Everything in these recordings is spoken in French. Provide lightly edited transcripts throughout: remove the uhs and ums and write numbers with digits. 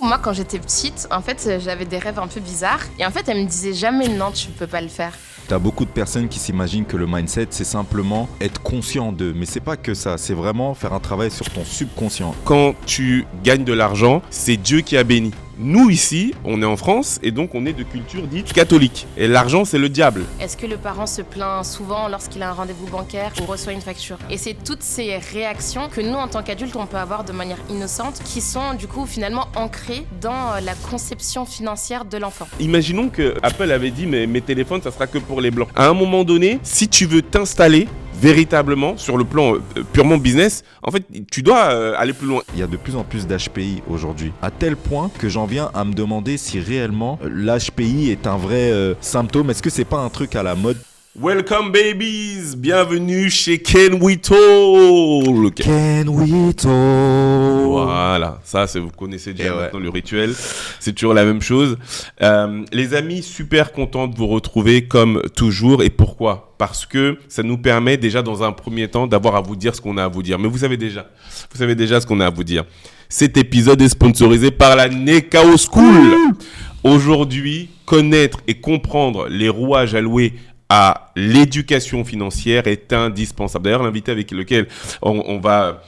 Moi, quand j'étais petite, en fait, j'avais des rêves un peu bizarres. Et en fait, elle me disait jamais non, tu peux pas le faire. T'as beaucoup de personnes qui s'imaginent que le mindset, c'est simplement être conscient d'eux. Mais c'est pas que ça, c'est vraiment faire un travail sur ton subconscient. Quand tu gagnes de l'argent, c'est Dieu qui a béni. Nous ici, on est en France et donc on est de culture dite catholique. Et l'argent, c'est le diable. Est-ce que le parent se plaint souvent lorsqu'il a un rendez-vous bancaire ou reçoit une facture? Et c'est toutes ces réactions que nous, en tant qu'adultes, on peut avoir de manière innocente, qui sont du coup finalement ancrées dans la conception financière de l'enfant. Imaginons que Apple avait dit mais mes téléphones, ça sera que pour les blancs. À un moment donné, si tu veux t'installer véritablement sur le plan purement business, en fait, tu dois aller plus loin. Il y a de plus en plus d'HPI aujourd'hui, à tel point que j'en viens à me demander si réellement l'HPI est un vrai symptôme. Est-ce que c'est pas un truc à la mode? Welcome babies, bienvenue chez Can We Talk. Can we talk? Voilà, ça vous connaissez déjà maintenant le rituel, c'est toujours la même chose. Les amis, super content de vous retrouver comme toujours. Et pourquoi? Parce que ça nous permet déjà dans un premier temps d'avoir à vous dire ce qu'on a à vous dire. Mais vous savez déjà ce qu'on a à vous dire. Cet épisode est sponsorisé par la Nekao School. Aujourd'hui, connaître et comprendre les rouages alloués à l'éducation financière est indispensable. D'ailleurs, l'invité avec lequel on va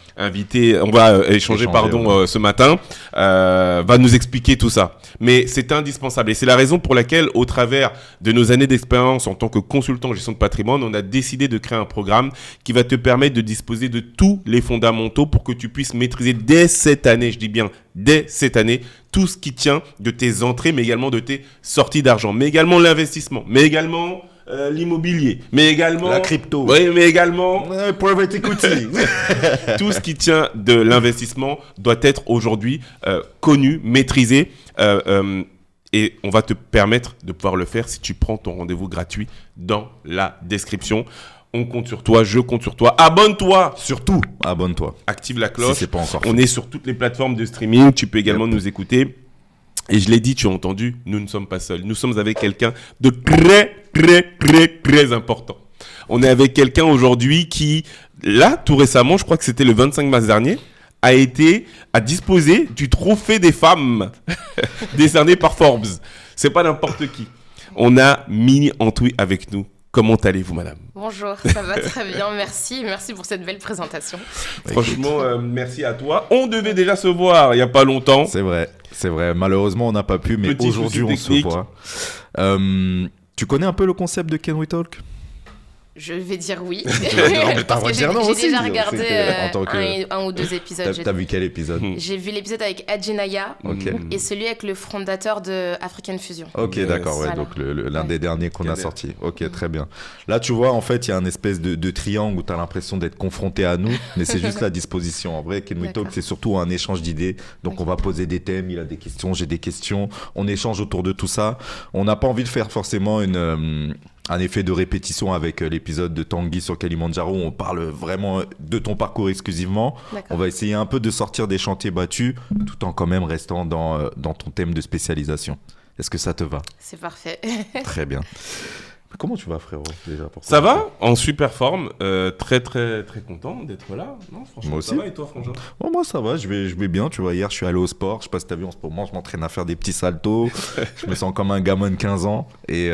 échanger ce matin va nous expliquer tout ça. Mais c'est indispensable et c'est la raison pour laquelle, au travers de nos années d'expérience en tant que consultant en gestion de patrimoine, on a décidé de créer un programme qui va te permettre de disposer de tous les fondamentaux pour que tu puisses maîtriser dès cette année, je dis bien dès cette année, tout ce qui tient de tes entrées, mais également de tes sorties d'argent, mais également l'investissement, mais également l'immobilier, mais également la crypto, oui, mais également private equity. Tout ce qui tient de l'investissement doit être aujourd'hui connu, maîtrisé, et on va te permettre de pouvoir le faire si tu prends ton rendez-vous gratuit dans la description. On compte sur toi, je compte sur toi. Abonne-toi. Surtout, abonne-toi. Active la cloche. Si c'est pas encore on est sur toutes les plateformes de streaming. Tu peux également nous écouter. Et je l'ai dit, tu as entendu, nous ne sommes pas seuls. Nous sommes avec quelqu'un de très important. On est avec quelqu'un aujourd'hui qui, là, tout récemment, je crois que c'était le 25 mars dernier, a disposé du trophée des femmes décerné par Forbes. C'est pas n'importe qui. On a Mini Antwi avec nous. Comment allez-vous, madame? Bonjour, ça va très bien, merci pour cette belle présentation. Franchement, merci à toi. On devait déjà se voir il n'y a pas longtemps. C'est vrai. Malheureusement, on n'a pas pu, mais aujourd'hui, on se voit. Tu connais un peu le concept de Can We Talk? Je vais dire oui. Parce que j'ai déjà regardé un ou deux épisodes. T'as vu quel épisode? J'ai vu l'épisode avec Adjinaya et celui avec le fondateur de African Fusion. Ok, d'accord, ouais, voilà. Donc l'un des derniers qu'on a sorti. Ok, très bien. Là, tu vois, en fait, il y a un espèce de triangle où tu as l'impression d'être confronté à nous, mais c'est juste la disposition. En vrai, Can We Talk, c'est surtout un échange d'idées. Donc, on va poser des thèmes, il a des questions, j'ai des questions. On échange autour de tout ça. On n'a pas envie de faire forcément un effet de répétition avec l'épisode de Tanguy sur Kalimandjaro où on parle vraiment de ton parcours exclusivement. D'accord. On va essayer un peu de sortir des chantiers battus tout en quand même restant dans ton thème de spécialisation. Est-ce que ça te va? C'est parfait. Très bien. Comment tu vas, frérot, déjà pour ça va, en super forme, très content d'être là. Non, franchement, moi aussi. Ça va et toi, Frangin? Bon, moi ça va, je vais bien. Tu vois, hier je suis allé au sport. Je sais pas si t'as vu en ce moment, je m'entraîne à faire des petits saltos. Je me sens comme un gamin de 15 ans et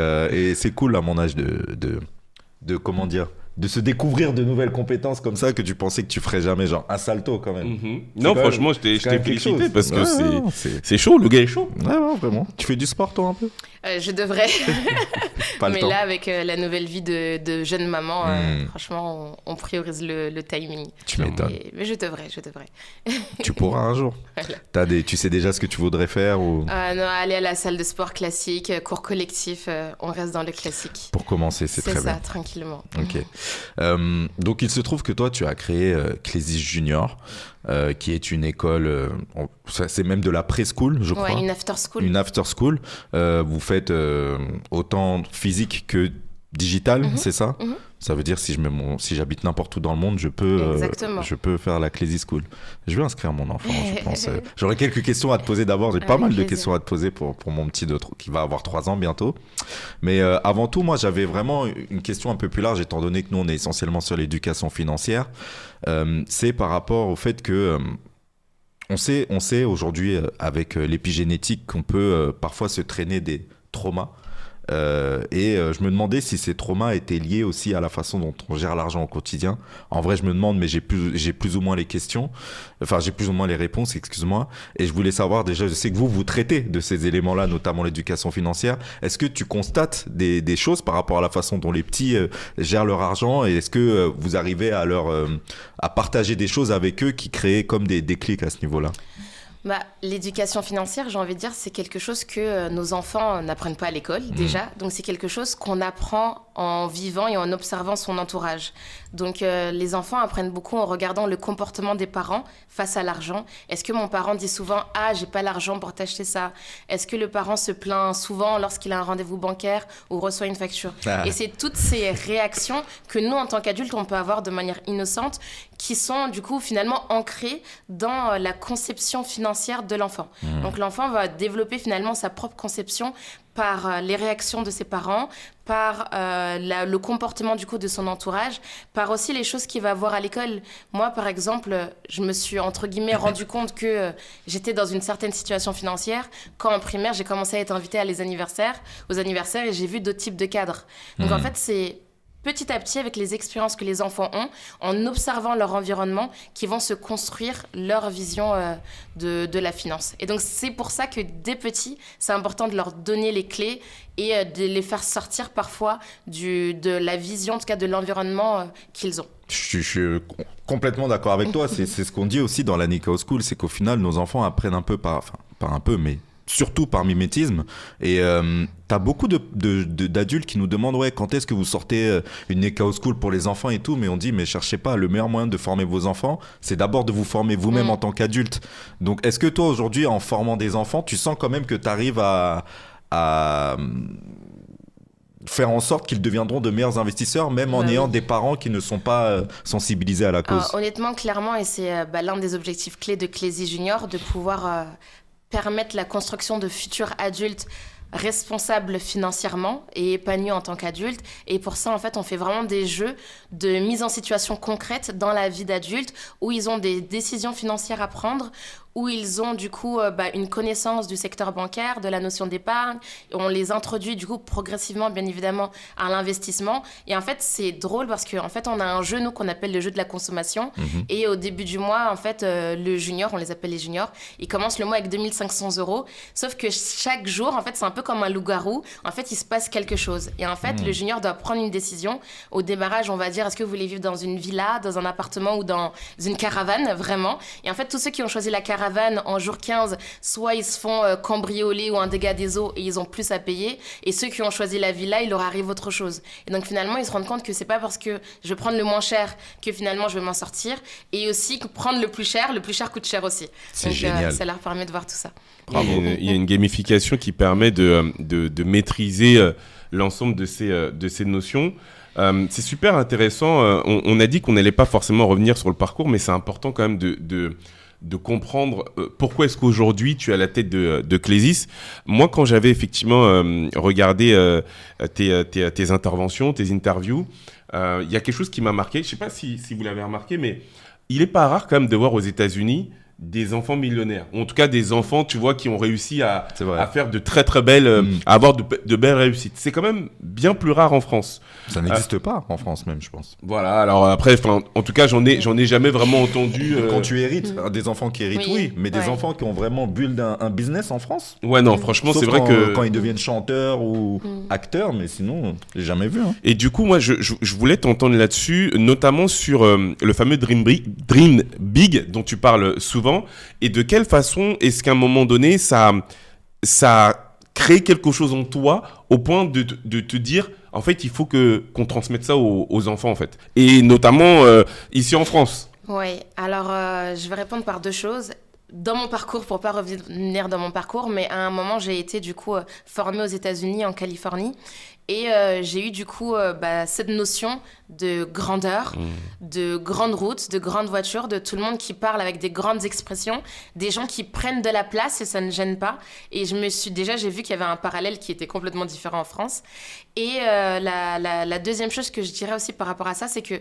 c'est cool à mon âge de comment dire, de se découvrir de nouvelles compétences comme ça que tu pensais que tu ferais jamais, genre un salto quand même. Non, franchement, je t'ai félicité parce que c'est chaud, le gars est chaud. Ouais, vraiment. Tu fais du sport toi un peu? Je devrais. Mais là, avec la nouvelle vie de jeune maman, franchement, on priorise le timing. Tu m'étonnes. Mais je devrais. Tu pourras un jour. Voilà. Tu sais déjà ce que tu voudrais faire ou... Non, aller à la salle de sport classique, cours collectif, on reste dans le classique. Pour commencer, c'est très bien. C'est ça, tranquillement. Ok. Donc, il se trouve que toi, tu as créé Clésis Junior, qui est une école, c'est même de la preschool, je crois. Ouais, une after school. Une after school. Vous faites autant physique que digital, c'est ça? Ça veut dire si j'habite n'importe où dans le monde, je peux faire la Clésis School. Je vais inscrire mon enfant, je pense. J'aurais quelques questions à te poser d'abord. J'ai pas mal de questions à te poser pour mon petit qui va avoir 3 ans bientôt. Mais avant tout, moi, j'avais vraiment une question un peu plus large, étant donné que nous, on est essentiellement sur l'éducation financière. C'est par rapport au fait que On sait aujourd'hui avec l'épigénétique qu'on peut parfois se traîner des traumas. Je me demandais si ces traumas étaient liés aussi à la façon dont on gère l'argent au quotidien. En vrai, je me demande, mais j'ai plus ou moins les questions. Enfin, j'ai plus ou moins les réponses, excuse-moi. Et je voulais savoir déjà, je sais que vous traitez de ces éléments-là, notamment l'éducation financière. Est-ce que tu constates des choses par rapport à la façon dont les petits gèrent leur argent et est-ce que vous arrivez à partager des choses avec eux qui créent comme des déclics à ce niveau-là? L'éducation financière, j'ai envie de dire, c'est quelque chose que nos enfants n'apprennent pas à l'école déjà. Donc c'est quelque chose qu'on apprend en vivant et en observant son entourage. Donc les enfants apprennent beaucoup en regardant le comportement des parents face à l'argent. Est-ce que mon parent dit souvent « Ah, j'ai pas l'argent pour t'acheter ça ?» Est-ce que le parent se plaint souvent lorsqu'il a un rendez-vous bancaire ou reçoit une facture? Et c'est toutes ces réactions que nous, en tant qu'adultes, on peut avoir de manière innocente qui sont du coup finalement ancrées dans la conception financière de l'enfant. Donc l'enfant va développer finalement sa propre conception par les réactions de ses parents, par le comportement du coup de son entourage, par aussi les choses qu'il va voir à l'école. Moi, par exemple, je me suis entre guillemets rendu compte que j'étais dans une certaine situation financière quand en primaire, j'ai commencé à être invitée aux anniversaires et j'ai vu d'autres types de cadres. Donc en fait, c'est petit à petit, avec les expériences que les enfants ont, en observant leur environnement, qui vont se construire leur vision de la finance. Et donc, c'est pour ça que dès petits, c'est important de leur donner les clés et de les faire sortir parfois de la vision, en tout cas de l'environnement qu'ils ont. Je suis complètement d'accord avec toi. C'est ce qu'on dit aussi dans la Nikao School, c'est qu'au final, nos enfants apprennent un peu pas un peu, mais surtout par mimétisme. Et t'as beaucoup d'adultes qui nous demandent quand est-ce que vous sortez une Nikao School pour les enfants et tout, mais on dit mais cherchez pas, le meilleur moyen de former vos enfants, c'est d'abord de vous former vous-même en tant qu'adulte. Donc est-ce que toi aujourd'hui, en formant des enfants, tu sens quand même que tu arrives à faire en sorte qu'ils deviendront de meilleurs investisseurs, même en ayant des parents qui ne sont pas sensibilisés à la cause? Honnêtement, clairement, et c'est l'un des objectifs clés de Clézy Junior, de pouvoir permettre la construction de futurs adultes responsables financièrement et épanouis en tant qu'adultes. Et pour ça, en fait, on fait vraiment des jeux de mise en situation concrète dans la vie d'adulte où ils ont des décisions financières à prendre, où ils ont du coup une connaissance du secteur bancaire, de la notion d'épargne. Et on les introduit du coup progressivement, bien évidemment, à l'investissement. Et en fait, c'est drôle parce qu'en fait, on a un jeu, nous, qu'on appelle le jeu de la consommation. Et au début du mois, en fait, le junior, on les appelle les juniors, il commence le mois avec 2 500 €. Sauf que chaque jour, en fait, c'est un peu comme un loup-garou. En fait, il se passe quelque chose. Et en fait, le junior doit prendre une décision. Au démarrage, on va dire, est-ce que vous voulez vivre dans une villa, dans un appartement ou dans une caravane, vraiment? Et en fait, tous ceux qui ont choisi la caravane en jour 15, soit ils se font cambrioler ou un dégât des eaux et ils ont plus à payer. Et ceux qui ont choisi la villa, il leur arrive autre chose. Et donc finalement, ils se rendent compte que c'est pas parce que je vais prendre le moins cher que finalement je vais m'en sortir. Et aussi que prendre le plus cher coûte cher aussi. C'est donc, génial. Ça leur permet de voir tout ça. Bravo. Il y a une gamification qui permet de maîtriser l'ensemble de ces notions. C'est super intéressant. On a dit qu'on n'allait pas forcément revenir sur le parcours, mais c'est important quand même de comprendre pourquoi est-ce qu'aujourd'hui tu es à la tête de Clézys. Moi, quand j'avais effectivement regardé tes interventions, tes interviews, il y a quelque chose qui m'a marqué. Je ne sais pas si vous l'avez remarqué, mais il n'est pas rare quand même de voir aux États-Unis des enfants millionnaires, ou en tout cas des enfants, tu vois, qui ont réussi à faire de très très belles, à avoir de belles réussites. C'est quand même bien plus rare en France. Ça n'existe pas en France même, je pense. Voilà. Alors après, en tout cas, j'en ai jamais vraiment entendu. Quand tu hérites, des enfants qui héritent, oui, mais des enfants qui ont vraiment build un business en France. Ouais, non, franchement, sauf c'est vrai que quand ils deviennent chanteurs ou acteurs, mais sinon, j'ai jamais vu. Hein. Et du coup, moi, je voulais t'entendre là-dessus, notamment sur le fameux Dream Big dont tu parles souvent. Et de quelle façon est-ce qu'à un moment donné, ça a créé quelque chose en toi au point de te dire, en fait, il faut qu'on transmette ça aux enfants, en fait. Et notamment ici en France. Oui, alors je vais répondre par deux choses. Dans mon parcours, pour pas revenir dans mon parcours, mais à un moment, j'ai été du coup formée aux États-Unis, en Californie. Et j'ai eu du coup cette notion de grandeur, de grandes routes, de grandes voitures, de tout le monde qui parle avec des grandes expressions, des gens qui prennent de la place et ça ne gêne pas. Et j'ai vu qu'il y avait un parallèle qui était complètement différent en France. Et la deuxième chose que je dirais aussi par rapport à ça, c'est que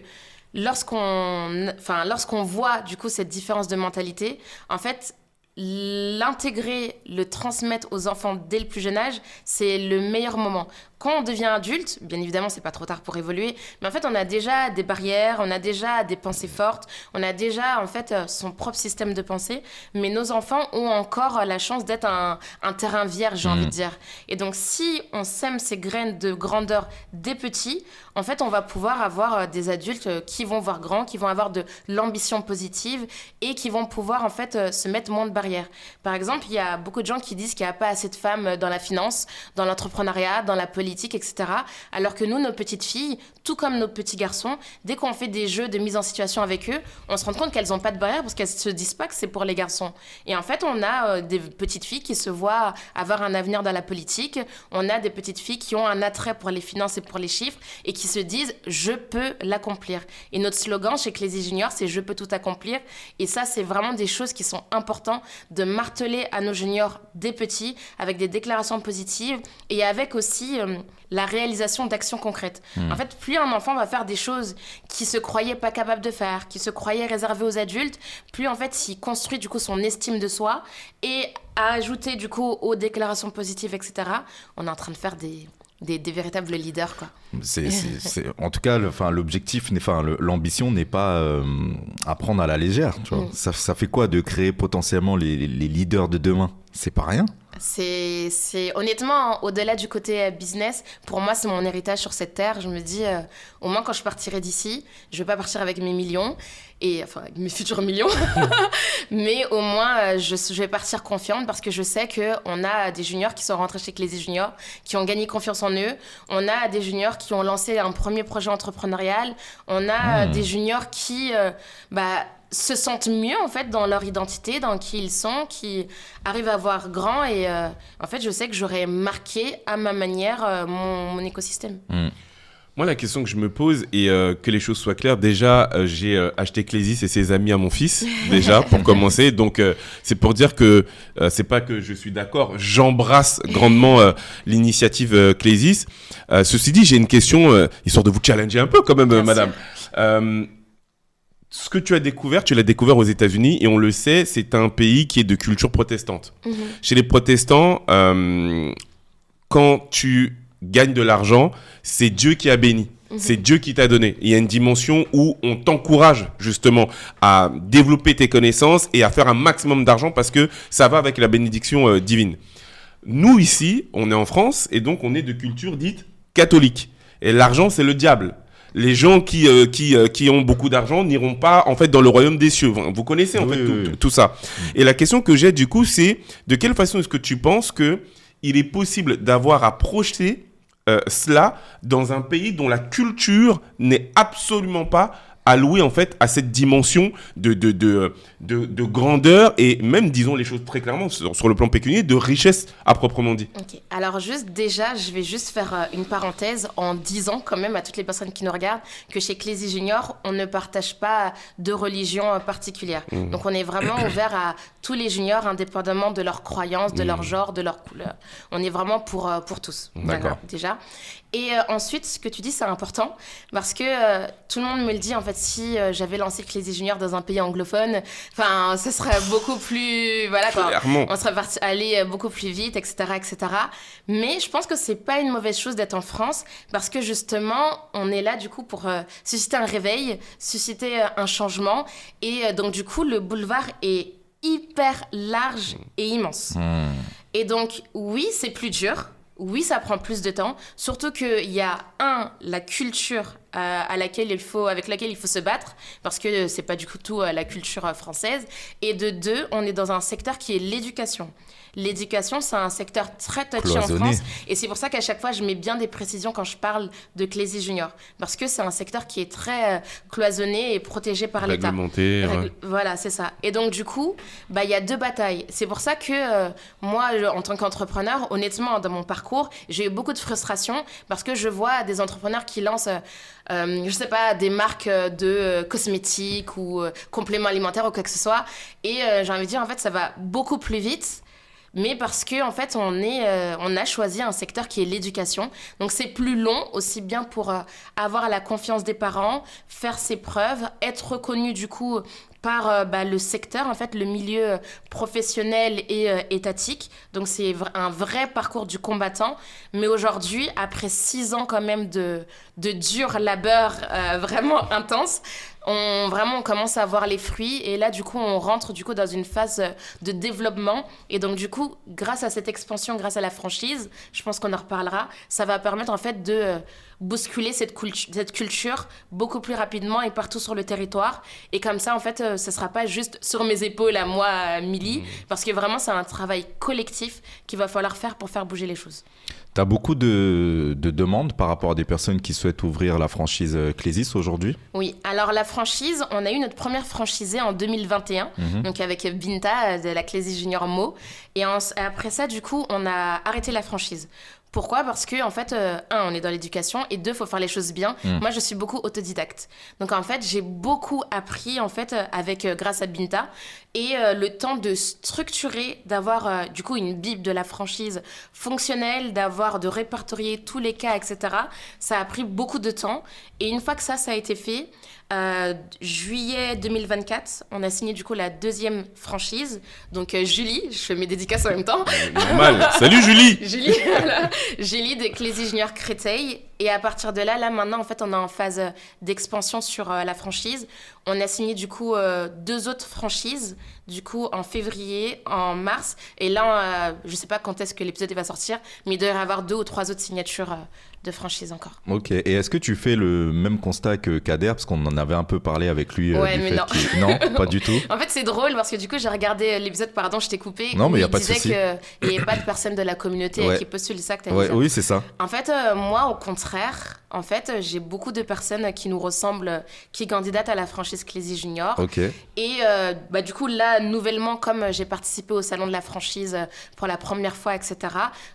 lorsqu'on voit du coup cette différence de mentalité, en fait, l'intégrer, le transmettre aux enfants dès le plus jeune âge, c'est le meilleur moment. Quand on devient adulte, bien évidemment, c'est pas trop tard pour évoluer, mais en fait, on a déjà des barrières, on a déjà des pensées fortes, on a déjà, en fait, son propre système de pensée, mais nos enfants ont encore la chance d'être un terrain vierge, j'ai envie de dire. Et donc, si on sème ces graines de grandeur dès petits, en fait, on va pouvoir avoir des adultes qui vont voir grand, qui vont avoir de l'ambition positive et qui vont pouvoir, en fait, se mettre moins de barrières. Par exemple, il y a beaucoup de gens qui disent qu'il n'y a pas assez de femmes dans la finance, dans l'entrepreneuriat, dans la politique, etc. Alors que nous, nos petites filles, tout comme nos petits garçons, dès qu'on fait des jeux de mise en situation avec eux, on se rend compte qu'elles n'ont pas de barrière parce qu'elles ne se disent pas que c'est pour les garçons. Et en fait, on a des petites filles qui se voient avoir un avenir dans la politique. On a des petites filles qui ont un attrait pour les finances et pour les chiffres et qui se disent « je peux l'accomplir ». Et notre slogan chez Clézy Junior, c'est « je peux tout accomplir ». Et ça, c'est vraiment des choses qui sont importantes de marteler à nos juniors dès petits avec des déclarations positives et avec aussi la réalisation d'actions concrètes. En fait, plus un enfant va faire des choses qu'il se croyait pas capable de faire, qu'il se croyait réservé aux adultes, plus en fait, il construit du coup son estime de soi et à ajouter du coup aux déclarations positives, etc. On est en train de faire des véritables leaders, quoi. En tout cas, l'objectif, l'ambition n'est pas à prendre à la légère. Tu vois. Ça fait quoi de créer potentiellement les leaders de demain ? C'est pas rien. C'est honnêtement, au-delà du côté business, pour moi, c'est mon héritage sur cette terre. Je me dis, au moins quand je partirai d'ici, je vais pas partir avec mes millions, avec mes futurs millions, mais au moins, je vais partir confiante parce que je sais qu'on a des juniors qui sont rentrés chez Clézy Junior, qui ont gagné confiance en eux. On a des juniors qui ont lancé un premier projet entrepreneurial. On a des juniors qui se sentent mieux en fait dans leur identité, dans qui ils sont, qui arrivent à voir grand et en fait je sais que j'aurais marqué à ma manière mon écosystème. Moi, la question que je me pose, et que les choses soient claires, déjà, j'ai acheté Clézys et ses amis à mon fils, déjà, pour commencer. Donc, c'est pour dire que c'est pas que je suis d'accord, j'embrasse grandement l'initiative Clézys. Ceci dit, j'ai une question, histoire de vous challenger un peu quand même, Bien madame. Ce que tu l'as découvert aux États-Unis, et on le sait, c'est un pays qui est de culture protestante. Chez les protestants, quand tu gagnes de l'argent, c'est Dieu qui a béni. C'est Dieu qui t'a donné. Il y a une dimension où on t'encourage justement à développer tes connaissances et à faire un maximum d'argent parce que ça va avec la bénédiction divine. Nous, ici, on est en France et donc on est de culture dite catholique. Et l'argent, c'est le diable. Les gens qui ont beaucoup d'argent n'iront pas en fait dans le royaume des cieux. Vous connaissez en fait tout ça. Et la question que j'ai du coup, c'est de quelle façon est-ce que tu penses que il est possible d'avoir à projeter cela dans un pays dont la culture n'est absolument pas allouée en fait à cette dimension de grandeur et même, disons les choses très clairement, sur le plan pécuniaire, de richesse à proprement dit. Ok, alors déjà, je vais juste faire une parenthèse en disant quand même à toutes les personnes qui nous regardent que chez Clézy Junior, on ne partage pas de religion particulière. Donc on est vraiment ouvert à tous les juniors, indépendamment de leur croyance, de leur genre, de leur couleur. On est vraiment pour tous. D'accord. Voilà, déjà. Et ensuite, ce que tu dis, c'est important parce que tout le monde me le dit, en fait, si j'avais lancé Clézy Junior dans un pays anglophone, enfin, ce serait beaucoup plus... Voilà, quoi. Clairement. On serait aller beaucoup plus vite, etc., etc. Mais je pense que c'est pas une mauvaise chose d'être en France parce que justement, on est là, du coup, pour susciter un réveil, susciter un changement. Et donc, du coup, le boulevard est hyper large et immense. Et donc, oui, c'est plus dur. Oui, ça prend plus de temps, surtout qu'il y a la culture avec laquelle il faut se battre, parce que c'est pas du tout la culture française, et de deux, on est dans un secteur qui est l'éducation. L'éducation, c'est un secteur très touchy en France, et c'est pour ça qu'à chaque fois, je mets bien des précisions quand je parle de Clézy Junior, parce que c'est un secteur qui est très cloisonné et protégé par l'État. Réglementé. Voilà, c'est ça. Et donc, du coup, il y a deux batailles. C'est pour ça que moi, en tant qu'entrepreneur, honnêtement, dans mon parcours, j'ai eu beaucoup de frustration, parce que je vois des entrepreneurs qui lancent... je sais pas, des marques de cosmétiques ou compléments alimentaires ou quoi que ce soit. Et j'ai envie de dire, en fait, ça va beaucoup plus vite. mais parce que en fait on a choisi un secteur qui est l'éducation. Donc c'est plus long, aussi bien pour avoir la confiance des parents, faire ses preuves, être reconnu du coup par le secteur, en fait, le milieu professionnel et étatique. Donc, c'est un vrai parcours du combattant. Mais aujourd'hui, après 6 ans quand même de dur labeur vraiment intense, on commence à voir les fruits. Et là, du coup, on rentre du coup dans une phase de développement. Et donc, du coup, grâce à cette expansion, grâce à la franchise, je pense qu'on en reparlera, ça va permettre en fait de bousculer cette culture beaucoup plus rapidement et partout sur le territoire. Et comme ça, en fait, ce ne sera pas juste sur mes épaules à moi, Milly, parce que vraiment, c'est un travail collectif qu'il va falloir faire pour faire bouger les choses. Tu as beaucoup de demandes par rapport à des personnes qui souhaitent ouvrir la franchise Clésis aujourd'hui? Oui, alors la franchise, on a eu notre première franchisée en 2021, donc avec Binta de la Clésis Junior Mo. Et après ça, du coup, on a arrêté la franchise. Pourquoi ? Parce que, en fait, on est dans l'éducation, et 2, il faut faire les choses bien. Moi, je suis beaucoup autodidacte. Donc, en fait, j'ai beaucoup appris, en fait, grâce à Binta. Et le temps de structurer, d'avoir, du coup, une bible de la franchise fonctionnelle, de répertorier tous les cas, etc. Ça a pris beaucoup de temps. Et une fois que ça a été fait, juillet 2024, on a signé du coup la 2e franchise. Donc Julie, je fais mes dédicaces en même temps. Normal. Salut Julie. Julie, voilà. Julie de Clésis Junior Créteil. Et à partir de là, maintenant, en fait, on est en phase d'expansion sur la franchise. On a signé du coup 2 autres franchises, du coup en février, en mars. Et là, je sais pas quand est-ce que l'épisode va sortir, mais il doit y avoir 2 ou 3 autres signatures de franchise encore. Ok. Et est-ce que tu fais le même constat que Kader, parce qu'on en avait un peu parlé avec lui ouais, du mais fait non. Non, pas du tout. En fait, c'est drôle parce que du coup, j'ai regardé l'épisode, pardon, je t'ai coupé. Non, mais il y a pas de souci. souci. Il disait qu'il n'y avait pas de personne de la communauté qui postule ça que tu as dit. Oui, c'est ça. En fait, moi, au contraire, en fait, j'ai beaucoup de personnes qui nous ressemblent, qui candidatent à la franchise Clésis Junior. Ok. Et du coup, là, nouvellement, comme j'ai participé au salon de la franchise pour la première fois, etc.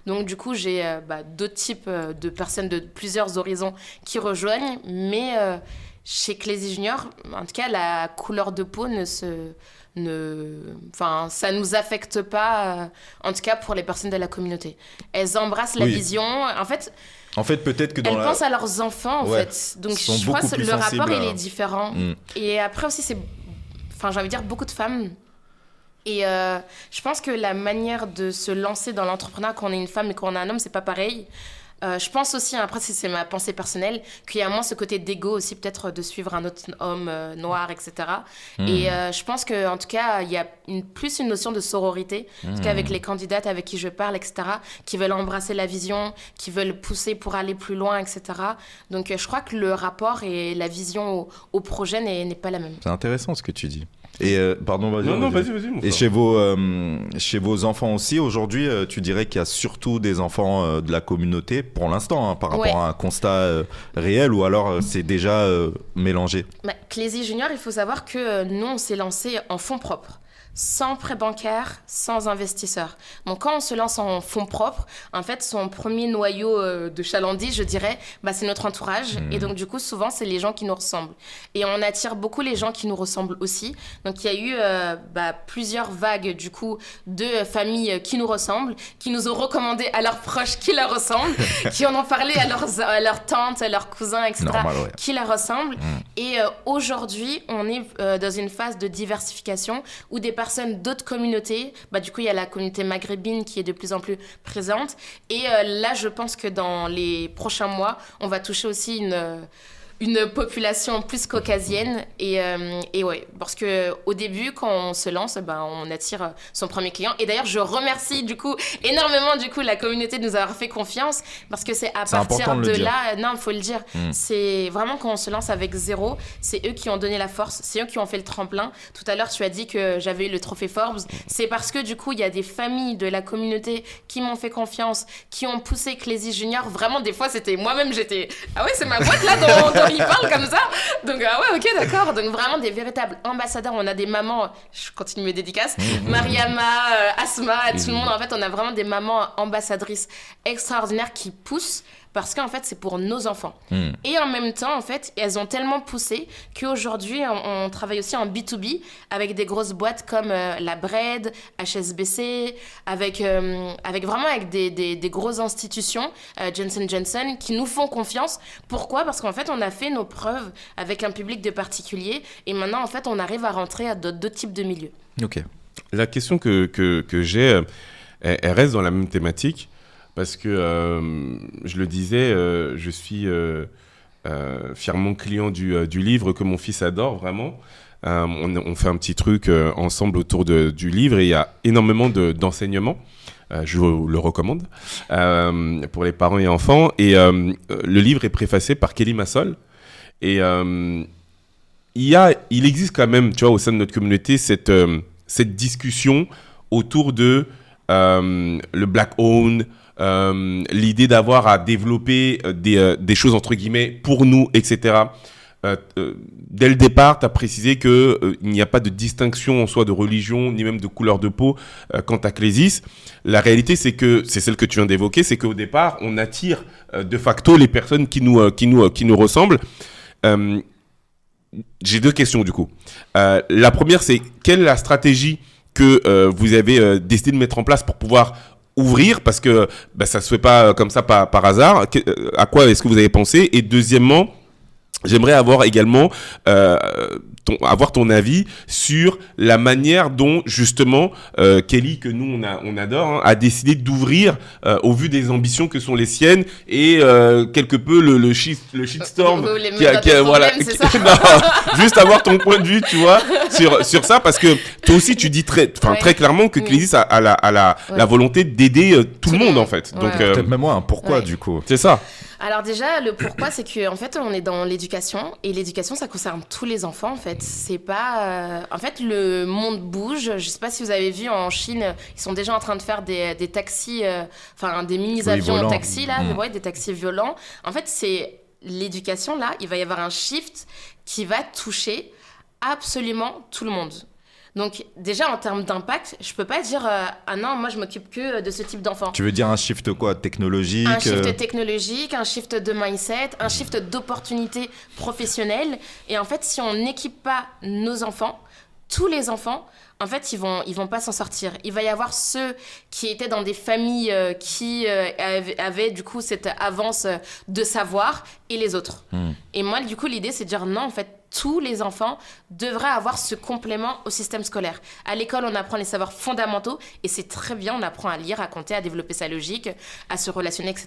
Donc, du coup, j'ai d'autres types de personnes de plusieurs horizons qui rejoignent. Mais chez Clésis Junior, en tout cas, la couleur de peau ça nous affecte pas, en tout cas pour les personnes de la communauté. Elles embrassent la vision. En fait, peut-être que elles pensent à leurs enfants, en fait. Donc, je crois que le rapport, il est différent. Et après aussi, j'ai envie de dire, beaucoup de femmes. Et je pense que la manière de se lancer dans l'entrepreneuriat quand on est une femme et quand on est un homme, c'est pas pareil. Je pense aussi, après c'est ma pensée personnelle, qu'il y a moins ce côté d'ego aussi, peut-être de suivre un autre homme noir, etc. Et je pense qu'en tout cas, il y a plus une notion de sororité, en tout cas avec les candidates avec qui je parle, etc., qui veulent embrasser la vision, qui veulent pousser pour aller plus loin, etc. Donc je crois que le rapport et la vision au projet n'est pas la même. C'est intéressant ce que tu dis. Et pardon, vas-y. Non, vas-y. Et chez vos enfants aussi, aujourd'hui, tu dirais qu'il y a surtout des enfants de la communauté, pour l'instant, par rapport à un constat réel, ou alors c'est déjà mélangé? Clésis Junior, il faut savoir que nous, on s'est lancé en fonds propres. Sans prêt bancaire, sans investisseur. Donc, quand on se lance en fonds propres, en fait, son premier noyau de chalandise, je dirais, c'est notre entourage. Et donc, du coup, souvent, c'est les gens qui nous ressemblent. Et on attire beaucoup les gens qui nous ressemblent aussi. Donc, il y a eu plusieurs vagues, du coup, de familles qui nous ressemblent, qui nous ont recommandé à leurs proches qui leur ressemblent, qui en ont parlé à leurs tantes, à leurs cousins, etc., qui leur ressemblent. Et aujourd'hui, on est dans une phase de diversification où des personnes d'autres communautés, du coup il y a la communauté maghrébine qui est de plus en plus présente, et là je pense que dans les prochains mois on va toucher aussi une population plus caucasienne, et ouais, parce que au début quand on se lance, on attire son premier client. Et d'ailleurs je remercie du coup énormément la communauté de nous avoir fait confiance, parce que c'est partir de là, non, il faut le dire, c'est vraiment quand on se lance avec zéro, c'est eux qui ont donné la force, c'est eux qui ont fait le tremplin. Tout à l'heure tu as dit que j'avais eu le trophée Forbes, c'est parce que du coup il y a des familles de la communauté qui m'ont fait confiance, qui ont poussé Clésis Junior. Vraiment des fois c'était moi-même, j'étais c'est ma boîte là dont il parle comme ça. Donc ok, d'accord. Donc vraiment des véritables ambassadeurs. On a des mamans, je continue mes dédicaces, Mariama, Asma, tout le monde. En fait, on a vraiment des mamans ambassadrices extraordinaires qui poussent, parce qu'en fait, c'est pour nos enfants. Et en même temps, en fait, elles ont tellement poussé qu'aujourd'hui, on travaille aussi en B2B avec des grosses boîtes comme la Bread, HSBC, avec des grosses institutions, Johnson & Johnson, qui nous font confiance. Pourquoi ? Parce qu'en fait, on a fait nos preuves avec un public de particuliers et maintenant, en fait, on arrive à rentrer à d'autres types de milieux. Ok. La question que j'ai, elle reste dans la même thématique parce que, je le disais, je suis fièrement client du livre que mon fils adore, vraiment. On fait un petit truc ensemble autour du livre et il y a énormément d'enseignements. Je vous le recommande pour les parents et enfants. Et le livre est préfacé par Kelly Massol. Et il existe quand même, tu vois, au sein de notre communauté, cette discussion autour de le black own, l'idée d'avoir à développer des choses entre guillemets pour nous, etc. Dès le départ, tu as précisé qu'il n'y a pas de distinction en soi de religion, ni même de couleur de peau quant à Clésis. La réalité, c'est celle que tu viens d'évoquer, c'est qu'au départ, on attire de facto les personnes qui nous ressemblent. J'ai 2 questions du coup. La première, c'est quelle est la stratégie que vous avez décidé de mettre en place pour pouvoir ouvrir, parce que ça se fait pas comme ça par hasard. À quoi est-ce que vous avez pensé ? Et deuxièmement, j'aimerais avoir également avoir ton avis sur la manière dont justement Kelly, que nous on adore, a décidé d'ouvrir au vu des ambitions que sont les siennes et quelque peu le shitstorm voilà. Non, juste avoir ton point de vue, tu vois, sur ça, parce que toi aussi tu dis très clairement que Clésis a la volonté d'aider tout le monde en fait. Ouais. Donc peut-être même moi un pourquoi du coup. C'est ça. Alors déjà, le pourquoi, c'est qu'en fait, on est dans l'éducation. Et l'éducation, ça concerne tous les enfants, en fait. C'est pas... En fait, le monde bouge. Je sais pas si vous avez vu, en Chine, ils sont déjà en train de faire des taxis... des mini-avions taxis, là. Des taxis violents. En fait, c'est l'éducation, là. Il va y avoir un shift qui va toucher absolument tout le monde. Donc déjà en termes d'impact, je peux pas dire ah non, moi je m'occupe que de ce type d'enfant. Tu veux dire un shift quoi, technologique? Un shift technologique, un shift de mindset, un shift d'opportunités professionnelles. Et en fait, si on n'équipe pas nos enfants, tous les enfants, en fait, ils vont pas s'en sortir. Il va y avoir ceux qui étaient dans des familles qui avaient du coup cette avance de savoir et les autres. Et moi, du coup, l'idée, c'est de dire non, en fait, tous les enfants devraient avoir ce complément au système scolaire. À l'école, on apprend les savoirs fondamentaux et c'est très bien, on apprend à lire, à compter, à développer sa logique, à se relationner, etc.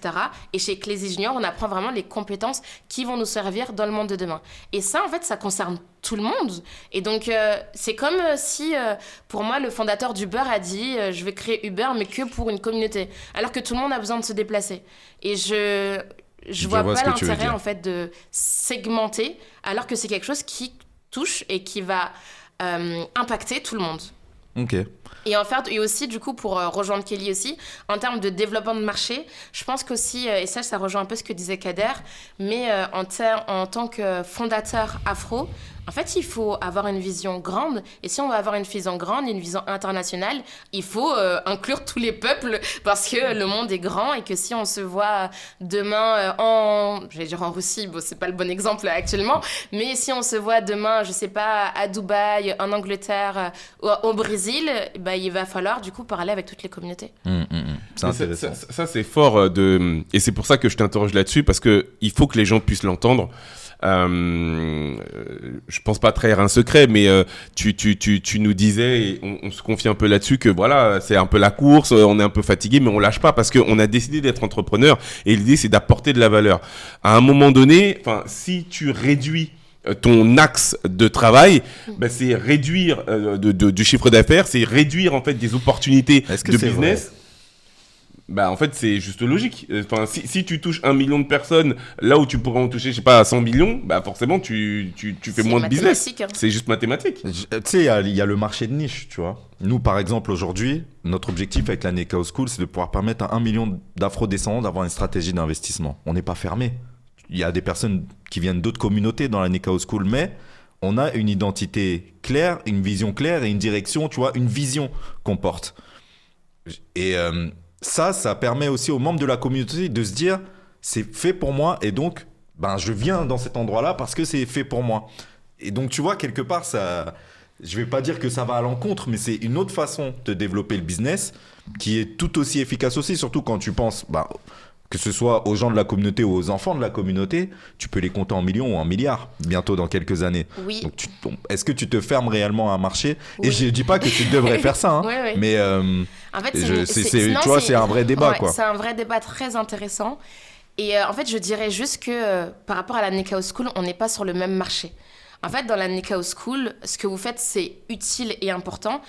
Et chez Clésis Junior, on apprend vraiment les compétences qui vont nous servir dans le monde de demain. Et ça, en fait, ça concerne tout le monde. Et donc, c'est comme si, pour moi, le fondateur d'Uber a dit je vais créer Uber, mais que pour une communauté. Alors que tout le monde a besoin de se déplacer. Et je vois pas l'intérêt en fait de segmenter alors que c'est quelque chose qui touche et qui va impacter tout le monde. Ok. Et en fait, et aussi du coup pour rejoindre Kelly aussi, en termes de développement de marché, je pense qu'aussi, et ça rejoint un peu ce que disait Kader, mais en tant que fondateur afro, en fait, il faut avoir une vision grande. Et si on veut avoir une vision grande, une vision internationale, il faut inclure tous les peuples parce que le monde est grand et que si on se voit demain j'allais dire en Russie, bon, c'est pas le bon exemple actuellement, mais si on se voit demain, je sais pas, à Dubaï, en Angleterre, au Brésil, bah, il va falloir du coup parler avec toutes les communautés. C'est intéressant. Ça, c'est fort et c'est pour ça que je t'interroge là-dessus parce qu'il faut que les gens puissent l'entendre. Je pense pas trahir un secret, mais tu nous disais, et on se confie un peu là-dessus, que voilà, c'est un peu la course, on est un peu fatigué, mais on lâche pas parce qu'on a décidé d'être entrepreneur et l'idée c'est d'apporter de la valeur. À un moment donné, si tu réduis ton axe de travail, c'est réduire du chiffre d'affaires, c'est réduire en fait des opportunités de business. Vrai? En fait, c'est juste logique. Si tu touches 1 million de personnes, là où tu pourrais en toucher, je sais pas, 100 millions, forcément, tu fais moins de business. Hein. C'est juste mathématique. Tu sais, il y a le marché de niche, tu vois. Nous, par exemple, aujourd'hui, notre objectif avec la Nekao School, c'est de pouvoir permettre à 1 million d'afro-descendants d'avoir une stratégie d'investissement. On n'est pas fermé. Il y a des personnes qui viennent d'autres communautés dans la Nekao School, mais on a une identité claire, une vision claire et une direction, tu vois, une vision qu'on porte. Et ça permet aussi aux membres de la communauté de se dire c'est fait pour moi et donc je viens dans cet endroit-là parce que c'est fait pour moi. Et donc tu vois, quelque part, ça, je vais pas dire que ça va à l'encontre, mais c'est une autre façon de développer le business qui est tout aussi efficace aussi, surtout quand tu penses que ce soit aux gens de la communauté ou aux enfants de la communauté, tu peux les compter en millions ou en milliards bientôt dans quelques années. Oui. Donc, est-ce que tu te fermes réellement à un marché ? Oui. Et je dis pas que tu devrais faire ça, hein, oui. mais en fait, tu vois, c'est un vrai débat, quoi. C'est un vrai débat très intéressant. Et en fait, je dirais juste que par rapport à la Nikao School, on n'est pas sur le même marché. En fait, dans la Nikao School, ce que vous faites, c'est utile et important.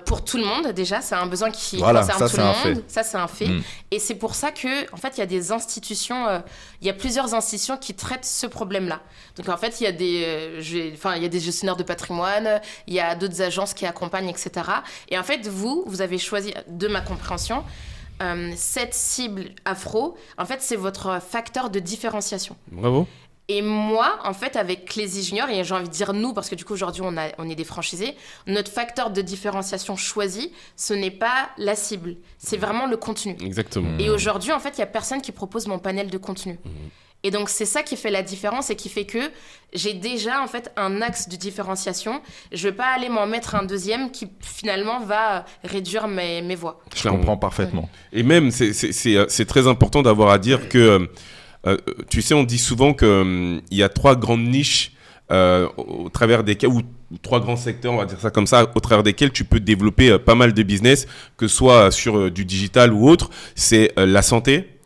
Pour tout le monde, déjà, c'est un besoin qui concerne tout le monde. Ça, c'est un fait. Et c'est pour ça que, en fait, il y a des institutions, il y a plusieurs institutions qui traitent ce problème-là. Donc, en fait, il y a des gestionnaires de patrimoine, il y a d'autres agences qui accompagnent, etc. Et en fait, vous avez choisi, de ma compréhension, cette cible afro, en fait, c'est votre facteur de différenciation. Bravo. Et moi, en fait, avec Clézy Junior, et j'ai envie de dire nous, parce que du coup, aujourd'hui, on est des franchisés, notre facteur de différenciation choisi, ce n'est pas la cible, c'est vraiment le contenu. Exactement. Et aujourd'hui, en fait, il n'y a personne qui propose mon panel de contenu. Et donc, c'est ça qui fait la différence et qui fait que j'ai déjà, en fait, un axe de différenciation. Je ne vais pas aller m'en mettre un deuxième qui, finalement, va réduire mes voix. Je comprends parfaitement. Et même, c'est très important d'avoir à dire que... tu sais, on dit souvent qu'il y a 3 grandes niches au travers desquelles, ou 3 grands secteurs, on va dire ça comme ça, au travers desquels tu peux développer pas mal de business, que ce soit sur du digital ou autre. C'est la santé,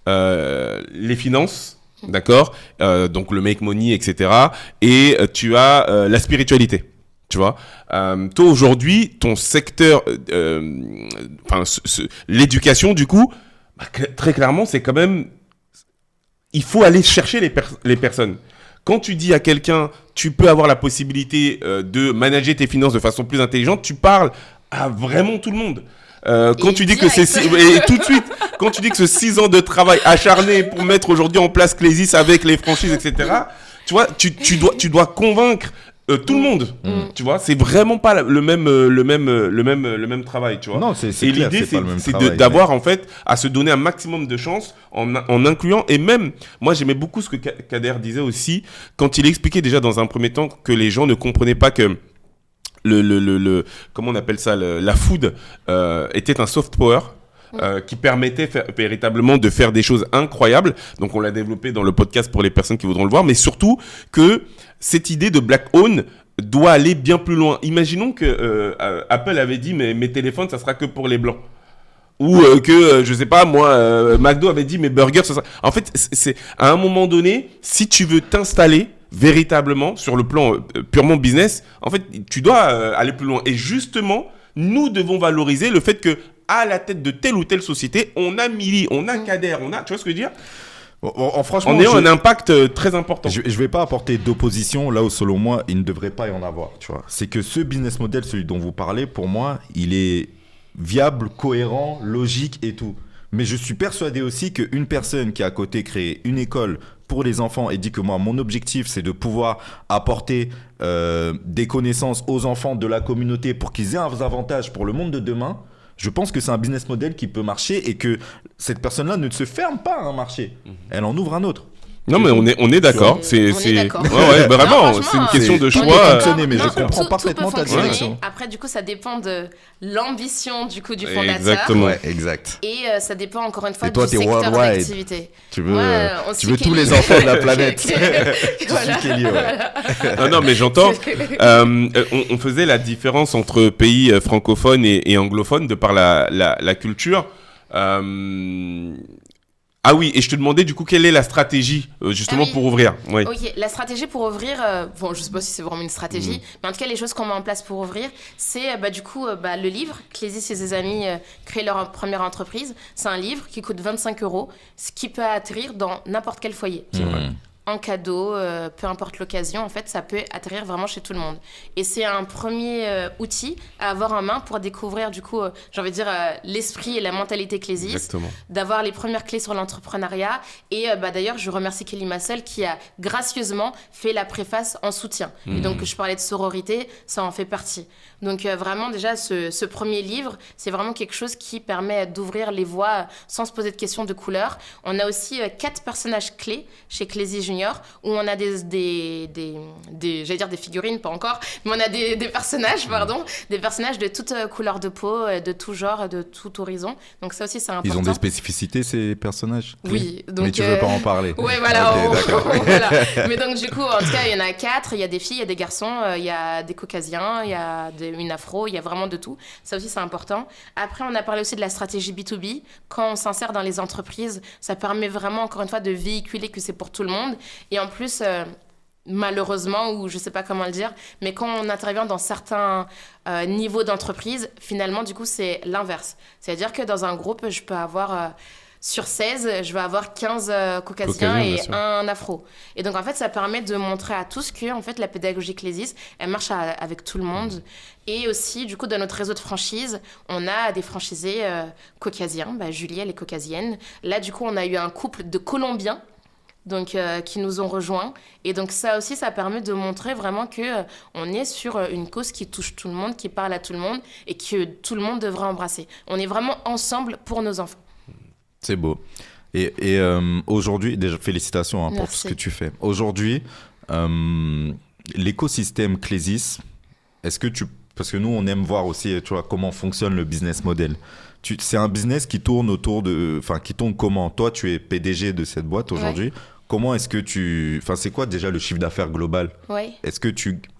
les finances, d'accord, donc le make money, etc. Et tu as la spiritualité. Tu vois, toi aujourd'hui, ton secteur, l'éducation, du coup, très clairement, c'est quand même... Il faut aller chercher les personnes. Quand tu dis à quelqu'un, tu peux avoir la possibilité de manager tes finances de façon plus intelligente, tu parles à vraiment tout le monde. Quand tu dis que et tout de suite, quand tu dis que ce 6 ans de travail acharné pour mettre aujourd'hui en place Clésis avec les franchises, etc., tu vois, tu dois convaincre tout le monde, tu vois, c'est vraiment pas le même travail, tu vois. Non, c'est et clair, l'idée, c'est d'avoir en fait à se donner un maximum de chance en incluant. Et même, moi, j'aimais beaucoup ce que Kader disait aussi quand il expliquait déjà dans un premier temps que les gens ne comprenaient pas que comment on appelle ça, la food était un soft power. Qui permettait véritablement de faire des choses incroyables. Donc, on l'a développé dans le podcast pour les personnes qui voudront le voir, mais surtout que cette idée de Black Own doit aller bien plus loin. Imaginons que Apple avait dit, mais mes téléphones, ça sera que pour les blancs. Ou je sais pas, moi, McDo avait dit, mes burgers, ça sera... En fait, c'est à un moment donné, si tu veux t'installer véritablement sur le plan purement business, en fait, tu dois aller plus loin. Et justement, nous devons valoriser le fait que à la tête de telle ou telle société, on a Milly, on a Kader, tu vois ce que je veux dire ? Franchement, on a un impact très important. Je vais pas apporter d'opposition là où selon moi il ne devrait pas y en avoir. Tu vois, c'est que ce business model, celui dont vous parlez, pour moi, il est viable, cohérent, logique et tout. Mais je suis persuadé aussi qu'une personne qui a à côté créé une école pour les enfants et dit que moi, mon objectif, c'est de pouvoir apporter des connaissances aux enfants de la communauté pour qu'ils aient un avantage pour le monde de demain. Je pense que c'est un business model qui peut marcher et que cette personne-là ne se ferme pas à un marché. Elle en ouvre un autre. Non, mais on est d'accord. C'est d'accord. Ouais, vraiment, c'est une question de choix. Mais je comprends parfaitement ta direction. Après, du coup, ça dépend de l'ambition du fondateur. Exactement. Ouais, exact. Et ça dépend encore une fois du secteur d'activité. Tu veux tous les enfants de la planète. Voilà. Kelly, ouais. Non, mais j'entends. On faisait la différence entre pays francophones et anglophones de par la culture. Ah oui, et je te demandais du coup quelle est la stratégie justement pour ouvrir. Oui. Ok, la stratégie pour ouvrir, bon je sais pas si c'est vraiment une stratégie, mais en tout cas les choses qu'on met en place pour ouvrir, c'est le livre, Clésis et ses amis créent leur première entreprise. C'est un livre qui coûte 25 €, ce qui peut atterrir dans n'importe quel foyer. en cadeau, peu importe l'occasion, en fait, ça peut atterrir vraiment chez tout le monde. Et c'est un premier outil à avoir en main pour découvrir, du coup, j'ai envie de dire, l'esprit et la mentalité Clésis. Exactement. D'avoir les premières clés sur l'entrepreneuriat. Et d'ailleurs, je remercie Kelly Massel qui a gracieusement fait la préface en soutien. Et donc, je parlais de sororité, ça en fait partie. Donc, vraiment, déjà, ce premier livre, c'est vraiment quelque chose qui permet d'ouvrir les voies sans se poser de questions de couleur. On a aussi 4 personnages clés chez Clésis Junior, où on a j'allais dire des figurines, pas encore, mais on a des personnages, des personnages de toute couleur de peau, de tout genre, de tout horizon. Donc ça aussi, c'est important. Ils ont des spécificités, ces personnages? Oui. Donc, mais tu veux pas en parler? Ouais, voilà. Okay, d'accord. Voilà. Mais donc, du coup, en tout cas, il y en a 4. Il y a des filles, il y a des garçons, il y a des caucasiens, il y a une afro, il y a vraiment de tout. Ça aussi, c'est important. Après, on a parlé aussi de la stratégie B2B. Quand on s'insère dans les entreprises, ça permet vraiment, encore une fois, de véhiculer que c'est pour tout le monde. Et en plus, malheureusement, ou je sais pas comment le dire, mais quand on intervient dans certains niveaux d'entreprise, finalement, du coup, c'est l'inverse. C'est-à-dire que dans un groupe, je peux avoir... sur 16, je vais avoir 15 caucasiens et un afro. Et donc, en fait, ça permet de montrer à tous que, en fait, la pédagogie Clésis, elle marche avec tout le monde. Et aussi, du coup, dans notre réseau de franchise, on a des franchisés caucasiens. Julie, elle est caucasienne. Là, du coup, on a eu un couple de Colombiens donc, qui nous ont rejoints. Et donc, ça aussi, ça permet de montrer vraiment qu'on est sur une cause qui touche tout le monde, qui parle à tout le monde et que tout le monde devrait embrasser. On est vraiment ensemble pour nos enfants. C'est beau. Et aujourd'hui, déjà, félicitations pour tout ce que tu fais. Aujourd'hui, l'écosystème Clésis, est-ce que parce que nous, on aime voir aussi, tu vois, comment fonctionne le business model. C'est un business qui tourne qui tourne comment? Toi, tu es PDG de cette boîte aujourd'hui. Ouais. Comment est-ce que c'est quoi déjà le chiffre d'affaires global? Oui. Est-ce que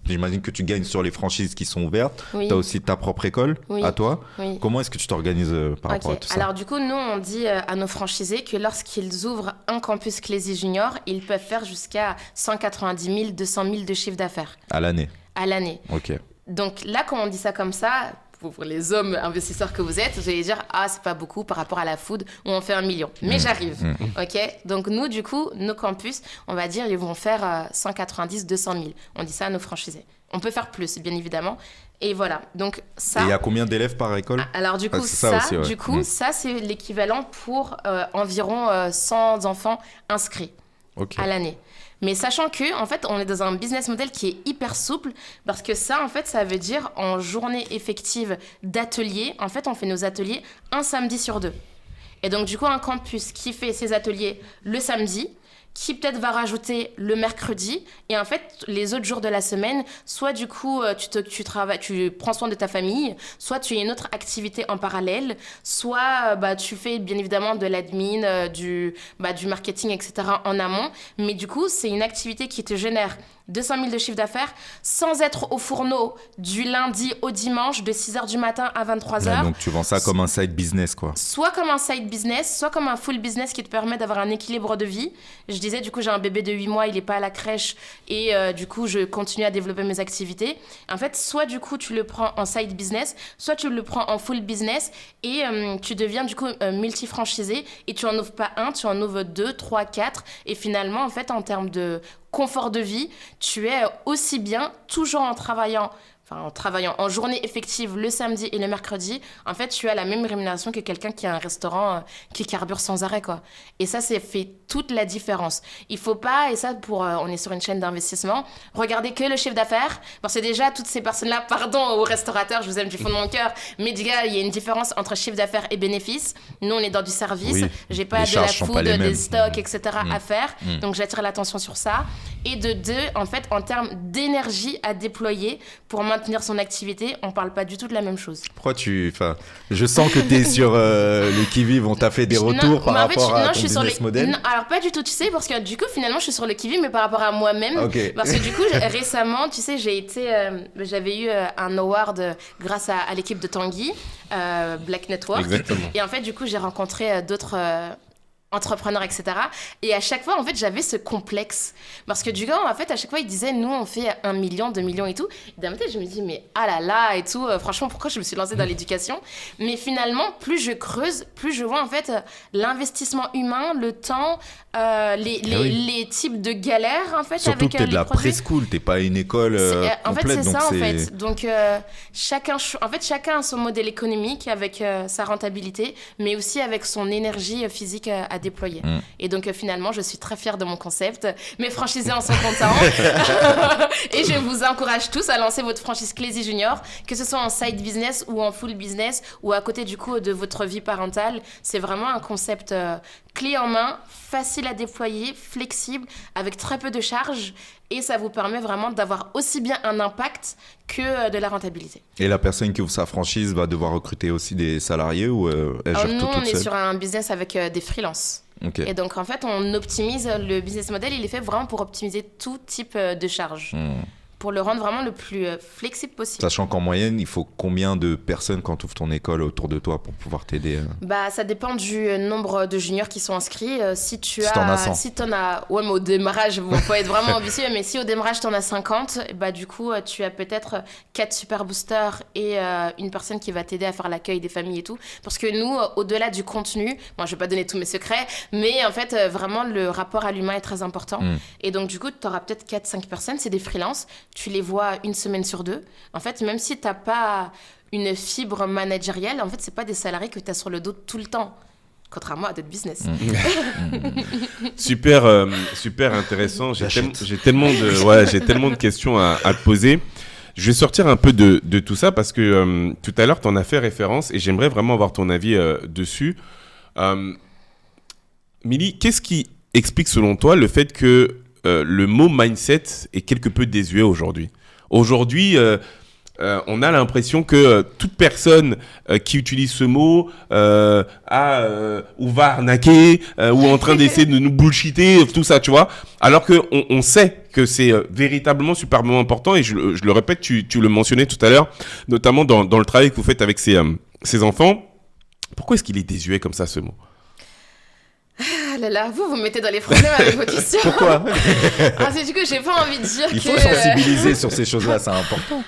j'imagine que tu gagnes sur les franchises qui sont ouvertes. Oui. Tu as aussi ta propre école à toi. Oui. Comment est-ce que tu t'organises par rapport à tout ça? Alors du coup, nous, on dit à nos franchisés que lorsqu'ils ouvrent un campus Clésis Junior, ils peuvent faire jusqu'à 190 000, 200 000 de chiffre d'affaires. À l'année? À l'année. Ok. Donc là, quand on dit ça comme ça... pour les hommes investisseurs que vous êtes, vous allez dire « Ah, c'est pas beaucoup par rapport à la food où on fait 1 million. » Mais j'arrive, ok? Donc nous, du coup, nos campus, on va dire, ils vont faire 190, 200 000. On dit ça à nos franchisés. On peut faire plus, bien évidemment. Et voilà, donc ça... Et il y a combien d'élèves par école? Alors du coup, ça c'est l'équivalent pour environ 100 enfants inscrits à l'année. Mais sachant que, en fait, on est dans un business model qui est hyper souple parce que ça, en fait, ça veut dire en journée effective d'ateliers, en fait, on fait nos ateliers un samedi sur 2. Et donc, du coup, un campus qui fait ses ateliers le samedi, qui peut-être va rajouter le mercredi, et en fait, les autres jours de la semaine, soit du coup, tu prends soin de ta famille, soit tu as une autre activité en parallèle, soit tu fais bien évidemment de l'admin, du marketing, etc. en amont, mais du coup, c'est une activité qui te génère 200 000 de chiffre d'affaires sans être au fourneau du lundi au dimanche de 6h du matin à 23h. Ouais, donc tu vends ça comme un side business, quoi. Soit comme un side business, soit comme un full business qui te permet d'avoir un équilibre de vie. Je disais, du coup, j'ai un bébé de 8 mois, il n'est pas à la crèche et du coup, je continue à développer mes activités. En fait, soit du coup, tu le prends en side business, soit tu le prends en full business et tu deviens du coup multi-franchisé et tu en ouvres pas un, tu en ouvres 2, 3, 4 et finalement, en fait, en termes de confort de vie, tu es aussi bien, toujours en travaillant en journée effective le samedi et le mercredi, en fait, tu as la même rémunération que quelqu'un qui a un restaurant qui carbure sans arrêt, quoi. Et ça fait toute la différence. Il faut pas, et ça, on est sur une chaîne d'investissement, regarder que le chiffre d'affaires, parce que déjà, toutes ces personnes-là, pardon aux restaurateurs, je vous aime du fond de mon cœur, mais il y a une différence entre chiffre d'affaires et bénéfice. Nous, on est dans du service, j'ai pas de la food, des stocks, etc. à faire, donc j'attire l'attention sur ça. Et de 2, en fait, en termes d'énergie à déployer pour maintenir son activité, on parle pas du tout de la même chose. Pourquoi je sens que tu es sur le qui-vive, on t'a fait des retours par rapport à ton business model. Non, alors pas du tout, tu sais, parce que du coup, finalement, je suis sur le qui-vive, mais par rapport à moi-même. Okay. Parce que du coup, récemment, tu sais, j'avais eu un award grâce à l'équipe de Tanguy, Black Network. Exactement. Et en fait, du coup, j'ai rencontré d'autres entrepreneur, etc. Et à chaque fois, en fait, j'avais ce complexe. Parce que du coup, en fait, à chaque fois, ils disaient, nous, on fait 1 million, 2 millions et tout. Et dans ma tête, je me dis, mais ah là là et tout. Franchement, pourquoi je me suis lancée dans l'éducation? Mais finalement, plus je creuse, plus je vois, en fait, l'investissement humain, le temps, les types de galères, en fait, surtout avec que t'es de la projets. preschool, t'es pas une école en fait, complète. c'est donc ça, en fait. Donc, chacun a son modèle économique avec sa rentabilité, mais aussi avec son énergie physique à déployer. Et donc, finalement, je suis très fière de mon concept. Mes franchisés en sont contents. Et je vous encourage tous à lancer votre franchise Clézy Junior, que ce soit en side business ou en full business ou à côté, du coup, de votre vie parentale. C'est vraiment un concept clé en main, facile à déployer, flexible, avec très peu de charges. Et ça vous permet vraiment d'avoir aussi bien un impact que de la rentabilité. Et la personne qui ouvre sa franchise va devoir recruter aussi des salariés ou elle gère tout toute seule? Nous, on est sur un business avec des freelances. Okay. Et donc, en fait, on optimise le business model. Il est fait vraiment pour optimiser tout type de charges. Pour le rendre vraiment le plus flexible possible. Sachant qu'en moyenne, il faut combien de personnes quand tu ouvres ton école autour de toi pour pouvoir t'aider Ça dépend du nombre de juniors qui sont inscrits. Si t'en as 100. Si t'en as... Ouais, mais au démarrage, il faut être vraiment ambitieux. Mais si au démarrage, t'en as 50, du coup, tu as peut-être 4 super boosters et une personne qui va t'aider à faire l'accueil des familles et tout. Parce que nous, au-delà du contenu, je vais pas donner tous mes secrets, mais en fait, vraiment, le rapport à l'humain est très important. Et donc, du coup, t'auras peut-être 4-5 personnes, c'est des freelances. Tu les vois 1 semaine sur 2. En fait, même si tu n'as pas une fibre managériale, en fait, ce n'est pas des salariés que tu as sur le dos tout le temps. Contrairement à d'autres business. Super intéressant. J'ai tellement de questions à te poser. Je vais sortir un peu de tout ça parce que tout à l'heure, tu en as fait référence et j'aimerais vraiment avoir ton avis dessus. Milly, qu'est-ce qui explique selon toi le fait que le mot mindset est quelque peu désuet aujourd'hui. Aujourd'hui, on a l'impression que toute personne qui utilise ce mot ou va arnaquer ou est en train d'essayer de nous bullshiter, tout ça, tu vois. Alors qu'on sait que c'est véritablement superbement important et je le répète, tu le mentionnais tout à l'heure, notamment dans le travail que vous faites avec ces enfants. Pourquoi est-ce qu'il est désuet comme ça, ce mot ? Ah là là, vous me mettez dans les problèmes avec vos questions. Pourquoi? Du coup, j'ai pas envie de dire Il faut sensibiliser sur ces choses-là, c'est important.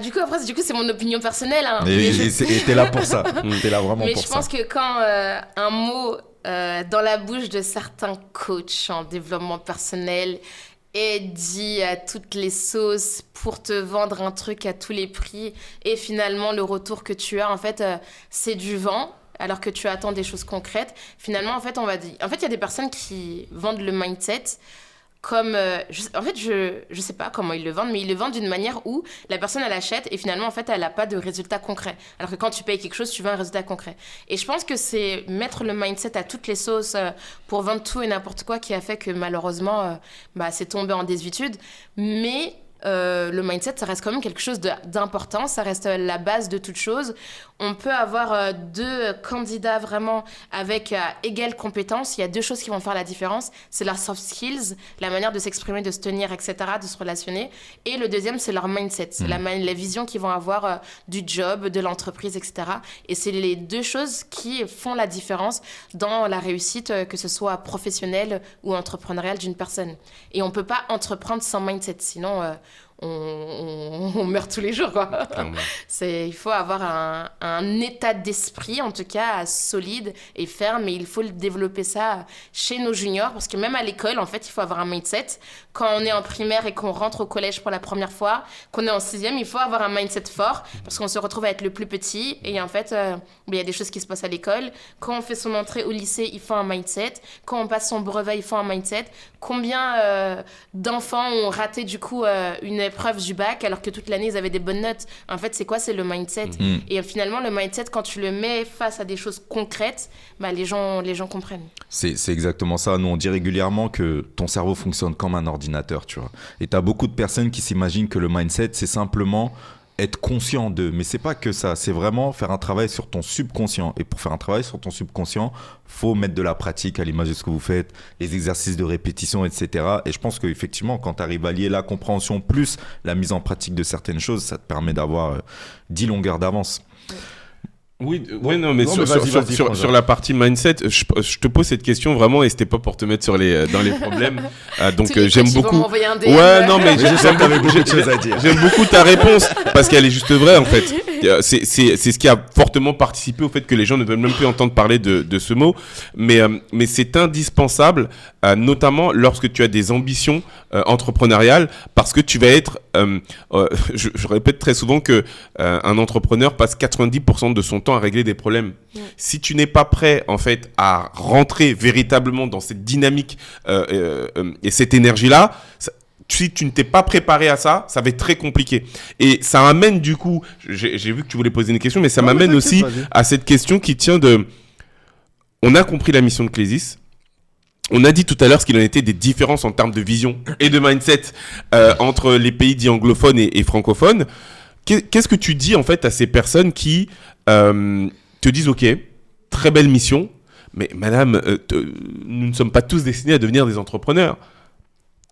Du coup, c'est mon opinion personnelle. Hein. Et t'es là pour ça. T'es là vraiment mais pour ça. Mais je pense que quand un mot dans la bouche de certains coachs en développement personnel est dit à toutes les sauces pour te vendre un truc à tous les prix et finalement, le retour que tu as, en fait, c'est du vent. Alors que tu attends des choses concrètes. Finalement, en fait, il y a des personnes qui vendent le mindset comme... je sais pas comment ils le vendent, mais ils le vendent d'une manière où la personne, elle achète et finalement, en fait, elle n'a pas de résultat concret. Alors que quand tu payes quelque chose, tu veux un résultat concret. Et je pense que c'est mettre le mindset à toutes les sauces pour vendre tout et n'importe quoi qui a fait que malheureusement, c'est tombé en désuétude. Mais... le mindset, ça reste quand même quelque chose d'important, ça reste la base de toute chose. On peut avoir 2 candidats vraiment avec égale compétence. Il y a 2 choses qui vont faire la différence. C'est leurs soft skills, la manière de s'exprimer, de se tenir, etc., de se relationner. Et le deuxième, c'est leur mindset, c'est la vision qu'ils vont avoir du job, de l'entreprise, etc. Et c'est les 2 choses qui font la différence dans la réussite, que ce soit professionnelle ou entrepreneuriale d'une personne. Et on ne peut pas entreprendre sans mindset, sinon... On meurt tous les jours, quoi. Il faut avoir un état d'esprit, en tout cas, solide et ferme, et il faut développer ça chez nos juniors, parce que même à l'école, en fait, il faut avoir un mindset. Quand on est en primaire et qu'on rentre au collège pour la première fois, qu'on est en 6e, il faut avoir un mindset fort, parce qu'on se retrouve à être le plus petit, et en fait, il y a des choses qui se passent à l'école. Quand on fait son entrée au lycée, il faut un mindset. Quand on passe son brevet, il faut un mindset. Combien d'enfants ont raté, du coup, une épreuve du bac alors que toute l'année ils avaient des bonnes notes? En fait, c'est quoi? C'est le mindset. Et finalement, le mindset, quand tu le mets face à des choses concrètes, les gens comprennent. C'est exactement ça. Nous, on dit régulièrement que ton cerveau fonctionne comme un ordinateur, tu vois. Et tu as beaucoup de personnes qui s'imaginent que le mindset, c'est simplement être conscient d'eux. Mais c'est pas que ça. C'est vraiment faire un travail sur ton subconscient. Et pour faire un travail sur ton subconscient, faut mettre de la pratique à l'image de ce que vous faites, les exercices de répétition, etc. Et je pense qu'effectivement, quand tu arrives à lier la compréhension plus la mise en pratique de certaines choses, ça te permet d'avoir 10 longueurs d'avance. Oui, non, mais sur la partie mindset, je te pose cette question vraiment, et c'était pas pour te mettre dans les problèmes. Donc j'aime beaucoup. Ouais, non, mais j'aime beaucoup ta réponse parce qu'elle est juste vraie en fait. C'est ce qui a fortement participé au fait que les gens ne veulent même plus entendre parler de ce mot. Mais c'est indispensable, notamment lorsque tu as des ambitions entrepreneuriales, parce que tu vas être. Je répète très souvent que un entrepreneur passe 90% de son temps à régler des problèmes. Si tu n'es pas prêt en fait à rentrer véritablement dans cette dynamique et cette énergie-là, si tu ne t'es pas préparé à ça, ça va être très compliqué. Et ça amène du coup, j'ai vu que tu voulais poser une question, mais ça m'amène aussi à cette question qui tient de... On a compris la mission de Clésis. On a dit tout à l'heure ce qu'il en était des différences en termes de vision et de mindset entre les pays dits anglophones et francophones. Qu'est-ce que tu dis en fait à ces personnes qui te disent ok, très belle mission, mais madame, nous ne sommes pas tous destinés à devenir des entrepreneurs.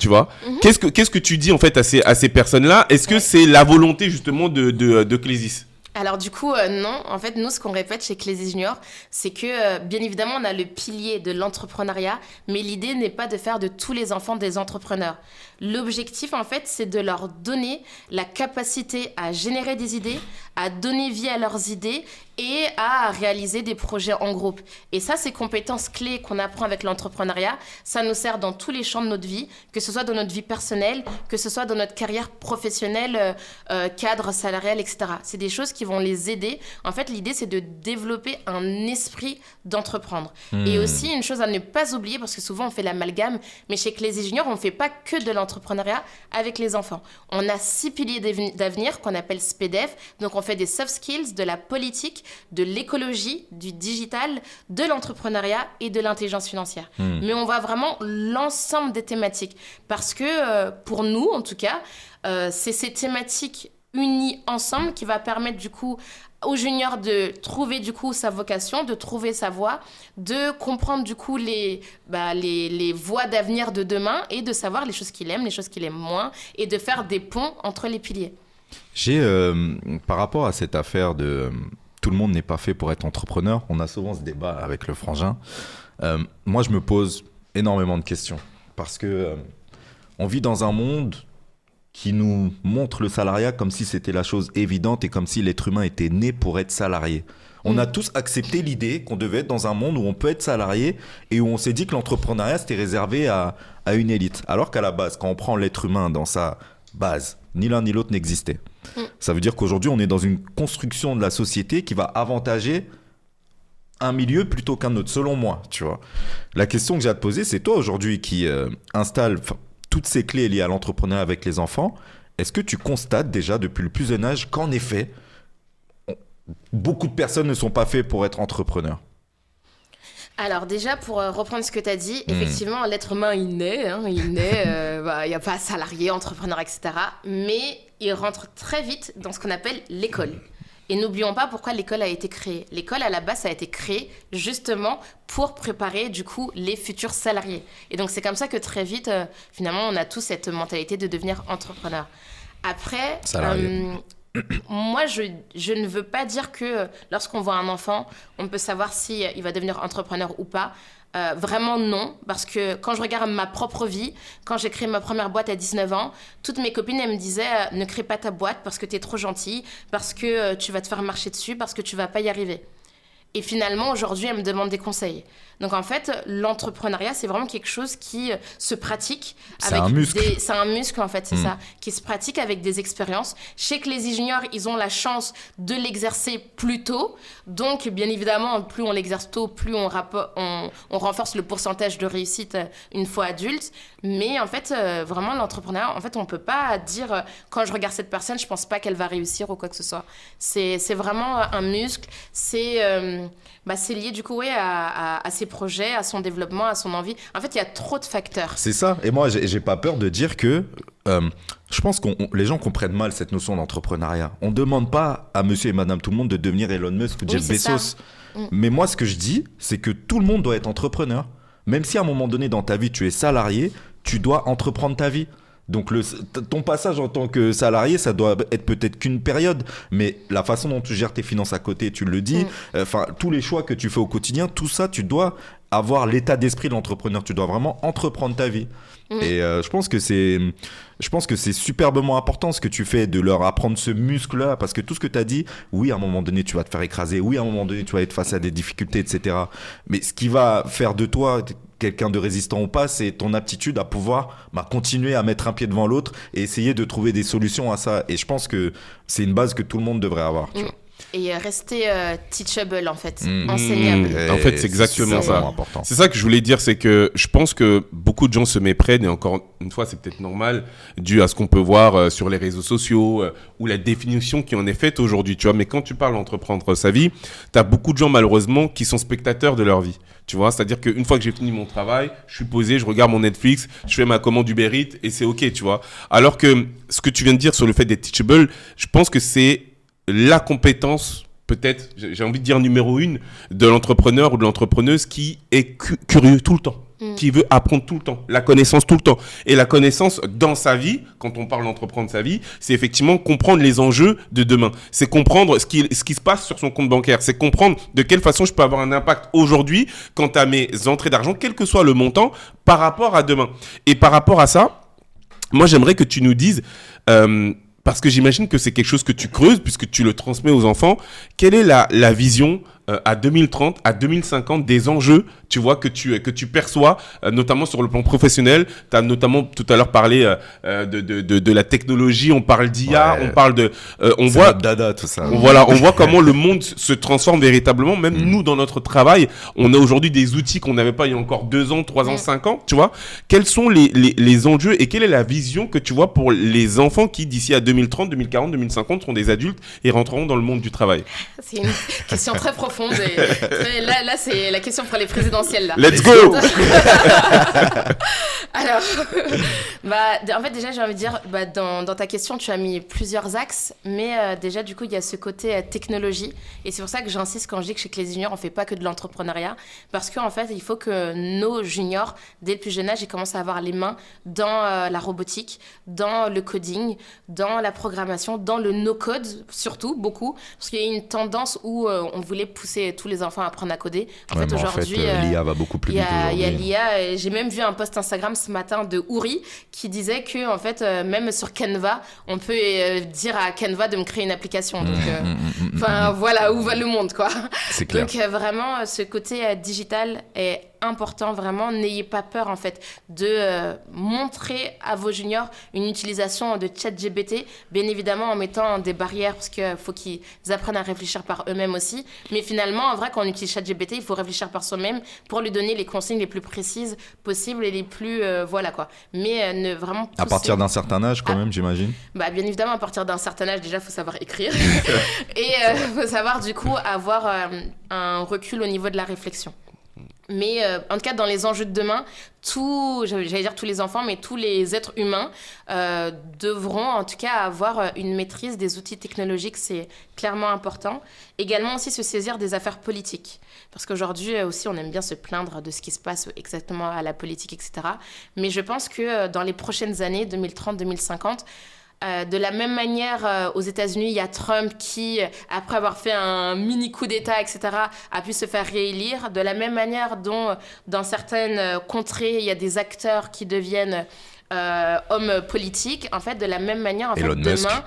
Tu vois, qu'est-ce que tu dis en fait à ces personnes-là? Est-ce que c'est la volonté justement de Clésis? Alors du coup, non. En fait, nous, ce qu'on répète chez Clésis Junior, c'est que, bien évidemment, on a le pilier de l'entrepreneuriat, mais l'idée n'est pas de faire de tous les enfants des entrepreneurs. L'objectif, en fait, c'est de leur donner la capacité à générer des idées, à donner vie à leurs idées et à réaliser des projets en groupe. Et ça, ces compétences clés qu'on apprend avec l'entrepreneuriat, ça nous sert dans tous les champs de notre vie, que ce soit dans notre vie personnelle, que ce soit dans notre carrière professionnelle, cadre, salarial, etc. C'est des choses qui vont les aider. En fait, l'idée, c'est de développer un esprit d'entreprendre. Et aussi, une chose à ne pas oublier, parce que souvent, on fait l'amalgame, mais chez Clésis Junior, on ne fait pas que de l'entrepreneuriat avec les enfants. On a 6 piliers d'avenir qu'on appelle SPEDEF. Donc, on fait des soft skills, de la politique, de l'écologie, du digital, de l'entrepreneuriat et de l'intelligence financière. Mais on voit vraiment l'ensemble des thématiques. Parce que, pour nous, en tout cas, c'est ces thématiques unies ensemble qui va permettre, du coup, au junior de trouver du coup sa vocation, de trouver sa voie, de comprendre du coup les voies d'avenir de demain et de savoir les choses qu'il aime, les choses qu'il aime moins et de faire des ponts entre les piliers. Par rapport à cette affaire de tout le monde n'est pas fait pour être entrepreneur, on a souvent ce débat avec le frangin. Moi, je me pose énormément de questions parce que on vit dans un monde qui nous montre le salariat comme si c'était la chose évidente et comme si l'être humain était né pour être salarié. On a tous accepté l'idée qu'on devait être dans un monde où on peut être salarié et où on s'est dit que l'entrepreneuriat, c'était réservé à une élite. Alors qu'à la base, quand on prend l'être humain dans sa base, ni l'un ni l'autre n'existait. Ça veut dire qu'aujourd'hui, on est dans une construction de la société qui va avantager un milieu plutôt qu'un autre, selon moi. Tu vois. La question que j'ai à te poser, c'est toi aujourd'hui qui installe toutes ces clés liées à l'entrepreneuriat avec les enfants. Est-ce que tu constates déjà depuis le plus jeune âge qu'en effet, beaucoup de personnes ne sont pas faites pour être entrepreneurs? Alors déjà, pour reprendre ce que tu as dit, effectivement, l'être humain, il naît, il n'y a pas salarié, entrepreneur, etc. Mais il rentre très vite dans ce qu'on appelle l'école. Et n'oublions pas pourquoi l'école a été créée. L'école, à la base, ça a été créé justement pour préparer, du coup, les futurs salariés. Et donc, c'est comme ça que très vite, finalement, on a tous cette mentalité de devenir entrepreneur. Après, moi, je ne veux pas dire que lorsqu'on voit un enfant, on peut savoir s'il va devenir entrepreneur ou pas. Vraiment non, parce que quand je regarde ma propre vie, quand j'ai créé ma première boîte à 19 ans, toutes mes copines, elles me disaient ne crée pas ta boîte parce que t'es trop gentille, parce que tu vas te faire marcher dessus, parce que tu vas pas y arriver. Et finalement, aujourd'hui, elles me demandent des conseils. Donc en fait, l'entrepreneuriat, c'est vraiment quelque chose qui se pratique. C'est un muscle. C'est un muscle en fait, c'est ça, qui se pratique avec des expériences. Chez Clésis Junior, ils ont la chance de l'exercer plus tôt. Donc bien évidemment, plus on l'exerce tôt, plus on renforce le pourcentage de réussite une fois adulte. Mais en fait, vraiment, l'entrepreneuriat, en fait, on peut pas dire quand je regarde cette personne, je pense pas qu'elle va réussir ou quoi que ce soit. C'est vraiment un muscle. C'est lié du coup à ses projets, à son développement, à son envie. En fait, il y a trop de facteurs. C'est ça. Et moi, j'ai pas peur de dire que je pense que les gens comprennent mal cette notion d'entrepreneuriat. On demande pas à monsieur et madame tout le monde de devenir Elon Musk ou Jeff Bezos. Mais moi, ce que je dis, c'est que tout le monde doit être entrepreneur. Même si à un moment donné dans ta vie, tu es salarié, tu dois entreprendre ta vie. Donc ton passage en tant que salarié, ça doit être peut-être qu'une période, mais la façon dont tu gères tes finances à côté, tu le dis, tous les choix que tu fais au quotidien, tout ça, tu dois avoir l'état d'esprit de l'entrepreneur. Tu dois vraiment entreprendre ta vie. Et je pense que c'est superbement important ce que tu fais, de leur apprendre ce muscle-là, parce que tout ce que tu as dit, oui, à un moment donné, tu vas te faire écraser, oui, à un moment donné, tu vas être face à des difficultés, etc. Mais ce qui va faire de toi quelqu'un de résistant ou pas, c'est ton aptitude à pouvoir continuer à mettre un pied devant l'autre et essayer de trouver des solutions à ça. Et je pense que c'est une base que tout le monde devrait avoir. Tu vois. Et rester teachable, en fait, enseignable. En fait, c'est exactement ça. Important. C'est ça que je voulais dire, c'est que je pense que beaucoup de gens se méprennent, et encore une fois, c'est peut-être normal, dû à ce qu'on peut voir sur les réseaux sociaux, ou la définition qui en est faite aujourd'hui, tu vois. Mais quand tu parles d'entreprendre sa vie, tu as beaucoup de gens, malheureusement, qui sont spectateurs de leur vie. Tu vois, c'est-à-dire qu'une fois que j'ai fini mon travail, je suis posé, je regarde mon Netflix, je fais ma commande Uber Eats et c'est OK, tu vois. Alors que ce que tu viens de dire sur le fait d'être teachable, je pense que c'est la compétence, peut-être, j'ai envie de dire numéro 1, de l'entrepreneur ou de l'entrepreneuse qui est curieux tout le temps, qui veut apprendre tout le temps, la connaissance tout le temps. Et la connaissance dans sa vie, quand on parle d'entreprendre sa vie, c'est effectivement comprendre les enjeux de demain. C'est comprendre ce qui se passe sur son compte bancaire. C'est comprendre de quelle façon je peux avoir un impact aujourd'hui quant à mes entrées d'argent, quel que soit le montant, par rapport à demain. Et par rapport à ça, moi, j'aimerais que tu nous dises... parce que j'imagine que c'est quelque chose que tu creuses puisque tu le transmets aux enfants. Quelle est la vision à 2030, à 2050 des enjeux, tu vois, que tu perçois, notamment sur le plan professionnel? Tu as notamment tout à l'heure parlé de la technologie, on parle d'IA, on parle de... on voit dada, tout ça. On voit comment le monde se transforme véritablement. Même nous, dans notre travail, on a aujourd'hui des outils qu'on n'avait pas il y a encore 2 ans, 3 ans, 5 ans, tu vois. Quels sont les enjeux et quelle est la vision que tu vois pour les enfants qui, d'ici à 2030, 2040, 2050, seront des adultes et rentreront dans le monde du travail? C'est une question très profonde. Et là, c'est la question pour les présidentielles. Là. Let's go. Alors, en fait, déjà, j'ai envie de dire, dans ta question, tu as mis plusieurs axes, mais déjà, du coup, il y a ce côté technologie. Et c'est pour ça que j'insiste quand je dis que chez les juniors, on ne fait pas que de l'entrepreneuriat. Parce qu'en fait, il faut que nos juniors, dès le plus jeune âge, ils commencent à avoir les mains dans la robotique, dans le coding, dans la programmation, dans le no-code, surtout, beaucoup. Parce qu'il y a une tendance où on voulait pousser tous les enfants à apprendre à coder. En fait, aujourd'hui, l'IA va beaucoup plus vite. Il y a l'IA. Et j'ai même vu un post Instagram ce matin de Ouri qui disait que, en fait, même sur Canva, on peut dire à Canva de me créer une application. Donc, voilà où va le monde, quoi. C'est clair. Donc, vraiment, ce côté digital est important, vraiment. N'ayez pas peur, en fait, de montrer à vos juniors une utilisation de ChatGPT, bien évidemment en mettant des barrières, parce qu'il faut qu'ils apprennent à réfléchir par eux-mêmes aussi. Mais finalement, en vrai, quand on utilise ChatGPT, il faut réfléchir par soi-même pour lui donner les consignes les plus précises possibles et les plus... voilà, quoi. Mais ne vraiment pousser... À partir d'un certain âge, quand même, j'imagine. Bien évidemment, à partir d'un certain âge, déjà, il faut savoir écrire. Et il faut savoir, du coup, avoir un recul au niveau de la réflexion. Mais en tout cas, dans les enjeux de demain, j'allais dire tous les enfants, mais tous les êtres humains devront en tout cas avoir une maîtrise des outils technologiques, c'est clairement important. Également aussi se saisir des affaires politiques. Parce qu'aujourd'hui aussi, on aime bien se plaindre de ce qui se passe exactement à la politique, etc. Mais je pense que dans les prochaines années, 2030-2050, de la même manière, aux États-Unis, il y a Trump qui, après avoir fait un mini coup d'État, etc., a pu se faire réélire. De la même manière dont, dans certaines contrées, il y a des acteurs qui deviennent hommes politiques. En fait, de la même manière, en fait, demain...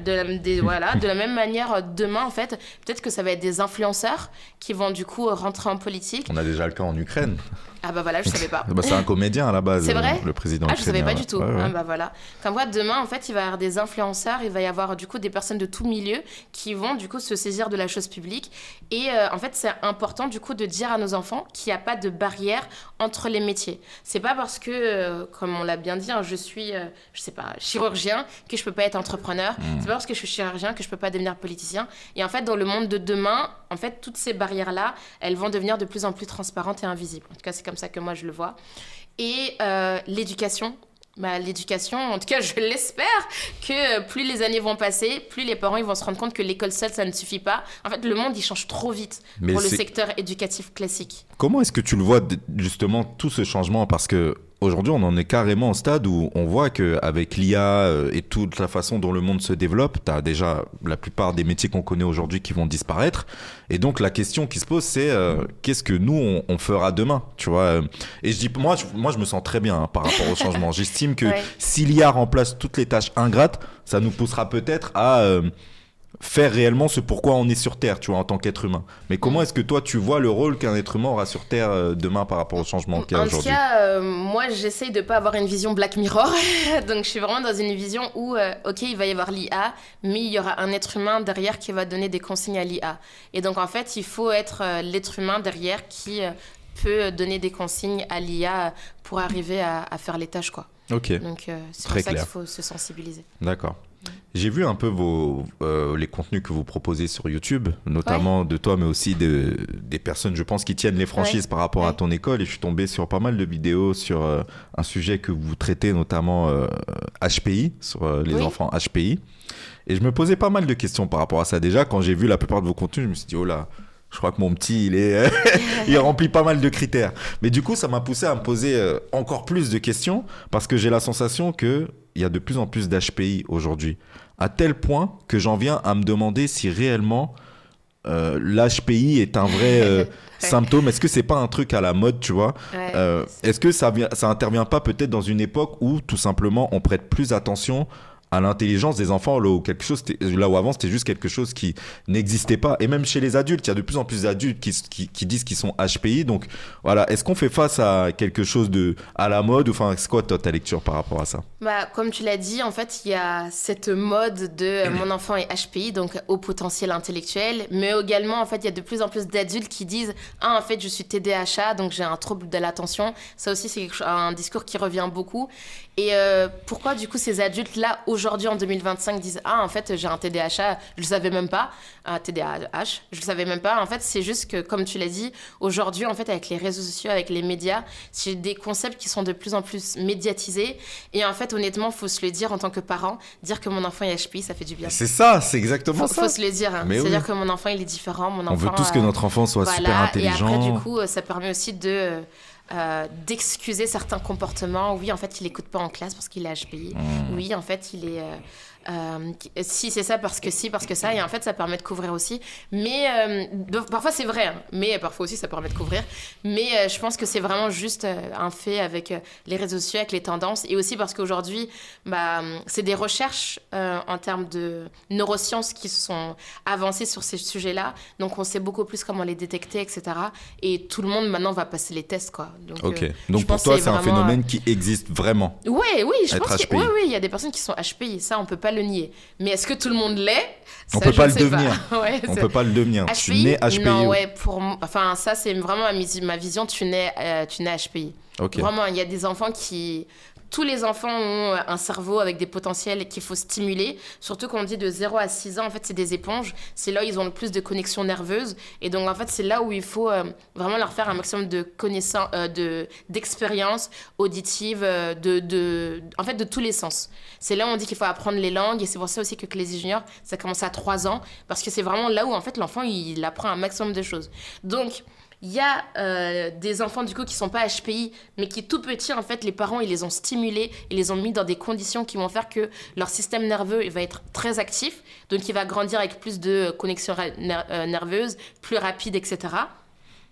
De la même manière, demain, en fait, peut-être que ça va être des influenceurs qui vont du coup rentrer en politique. On a déjà le cas en Ukraine. Ah voilà, je savais pas. C'est un comédien à la base. C'est vrai ? Le président. Je savais pas du tout. Ouais. Voilà. Comme quoi, demain, en fait, il va y avoir des influenceurs, il va y avoir du coup des personnes de tout milieu qui vont du coup se saisir de la chose publique. Et en fait, c'est important du coup de dire à nos enfants qu'il n'y a pas de barrière entre les métiers. C'est pas parce que, comme on l'a bien dit, je suis, je sais pas, chirurgien que je peux pas être entrepreneur. C'est pas parce que je suis chirurgien que je peux pas devenir politicien. Et en fait, dans le monde de demain, en fait, toutes ces barrières-là, elles vont devenir de plus en plus transparentes et invisibles. En tout cas, c'est comme ça que moi, je le vois. Et l'éducation. L'éducation, en tout cas, je l'espère que plus les années vont passer, plus les parents ils vont se rendre compte que l'école seule, ça ne suffit pas. En fait, le monde, il change trop vite pour le secteur éducatif classique. Comment est-ce que tu le vois, justement, tout ce changement ? Parce que aujourd'hui, on en est carrément au stade où on voit qu'avec l'IA et toute la façon dont le monde se développe, tu as déjà la plupart des métiers qu'on connaît aujourd'hui qui vont disparaître. Et donc, la question qui se pose, c'est qu'est-ce que nous, on fera demain, tu vois. Et je dis, moi, je me sens très bien par rapport au changement. J'estime que si l'IA remplace toutes les tâches ingrates, ça nous poussera peut-être à faire réellement ce pourquoi on est sur Terre, tu vois, en tant qu'être humain. Mais comment est-ce que toi, tu vois le rôle qu'un être humain aura sur Terre demain par rapport au changement qu'il y a aujourd'hui ? En tout cas, moi, j'essaye de pas avoir une vision Black Mirror. Donc, je suis vraiment dans une vision où, OK, il va y avoir l'IA, mais il y aura un être humain derrière qui va donner des consignes à l'IA. Et donc, en fait, il faut être l'être humain derrière qui peut donner des consignes à l'IA pour arriver à faire les tâches, quoi. Ok. Donc, c'est Très pour ça clair. qu'il faut se sensibiliser. D'accord. J'ai vu un peu les contenus que vous proposez sur YouTube, notamment de toi, mais aussi des personnes, je pense, qui tiennent les franchises par rapport à ton école. Et je suis tombé sur pas mal de vidéos sur un sujet que vous traitez, notamment HPI, sur les enfants HPI. Et je me posais pas mal de questions par rapport à ça. Déjà, quand j'ai vu la plupart de vos contenus, je me suis dit, oh là, je crois que mon petit, il remplit pas mal de critères. Mais du coup, ça m'a poussé à me poser encore plus de questions parce que j'ai la sensation qu'il y a de plus en plus d'HPI aujourd'hui. À tel point que j'en viens à me demander si réellement l'HPI est un vrai symptôme. Est-ce que c'est pas un truc à la mode, tu vois ? Est-ce que ça intervient pas peut-être dans une époque où tout simplement on prête plus attention à l'intelligence des enfants, là où avant c'était juste quelque chose qui n'existait pas, et même chez les adultes, il y a de plus en plus d'adultes qui disent qu'ils sont HPI. Donc voilà, est-ce qu'on fait face à quelque chose à la mode, ou enfin c'est quoi ta lecture par rapport à ça ? Comme tu l'as dit, en fait, il y a cette mode de mon enfant est HPI, donc haut potentiel intellectuel, mais également, en fait, il y a de plus en plus d'adultes qui disent « Ah, en fait, je suis TDAH, donc j'ai un trouble de l'attention ». Ça aussi, c'est un discours qui revient beaucoup. Et pourquoi, du coup, ces adultes-là, aujourd'hui, en 2025, disent « Ah, en fait, j'ai un TDAH, je le savais même pas. TDAH, je le savais même pas. » En fait, c'est juste que, comme tu l'as dit, aujourd'hui, en fait, avec les réseaux sociaux, avec les médias, c'est des concepts qui sont de plus en plus médiatisés. Et en fait, honnêtement, faut se le dire en tant que parent, dire que mon enfant est HPI, ça fait du bien. C'est ça, c'est exactement ça. Faut se le dire. C'est-à-dire que mon enfant, il est différent. Mon enfant, on veut tous que notre enfant soit super intelligent. Et après, du coup, ça permet aussi d'excuser certains comportements. Oui, en fait, il n'écoute pas en classe parce qu'il est HPI. Oui, en fait, il est... si c'est ça parce que ça, et en fait ça permet de couvrir aussi, mais parfois c'est vrai, mais parfois aussi ça permet de couvrir, mais je pense que c'est vraiment juste un fait avec les réseaux sociaux, avec les tendances, et aussi parce qu'aujourd'hui c'est des recherches en termes de neurosciences qui sont avancées sur ces sujets-là, donc on sait beaucoup plus comment les détecter, etc., et tout le monde maintenant va passer les tests, quoi. Donc pour toi c'est un phénomène qui existe vraiment. Oui, je pense que il y a des personnes qui sont HPI, ça on peut pas le nier. Mais est-ce que tout le monde l'est ? On peut pas le devenir. On peut pas le devenir. Tu nais HPI. Non, ça c'est vraiment ma vision. Tu nais HPI. Okay. Vraiment, il y a des enfants qui... Tous les enfants ont un cerveau avec des potentiels qu'il faut stimuler. Surtout quand on dit de 0 à 6 ans, en fait, c'est des éponges. C'est là où ils ont le plus de connexions nerveuses. Et donc, en fait, c'est là où il faut vraiment leur faire un maximum de connaissances, d'expériences auditives, en fait, de tous les sens. C'est là où on dit qu'il faut apprendre les langues. Et c'est pour ça aussi que Clézy Junior, ça commence à 3 ans. Parce que c'est vraiment là où, en fait, l'enfant, il apprend un maximum de choses. Donc... Il y a des enfants du coup qui sont pas HPI, mais qui tout petits, en fait, les parents, ils les ont stimulés, ils les ont mis dans des conditions qui vont faire que leur système nerveux il va être très actif, donc il va grandir avec plus de connexions nerveuses, plus rapide, etc.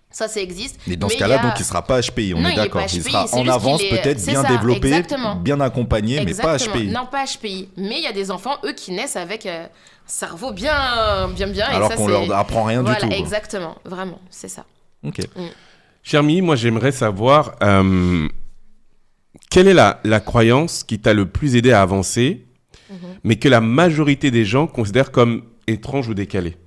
Ça existe. Mais dans ce cas-là, donc, il ne sera pas HPI, on est d'accord. Il sera en avance, peut-être bien développé, bien accompagné, mais pas HPI. Non, pas HPI. Mais il y a des enfants, eux, qui naissent avec un cerveau bien. Alors qu'on leur apprend rien du tout. Voilà, exactement. Vraiment, c'est ça. Ok. Chermi, moi j'aimerais savoir quelle est la croyance qui t'a le plus aidé à avancer, mais que la majorité des gens considèrent comme étrange ou décalée.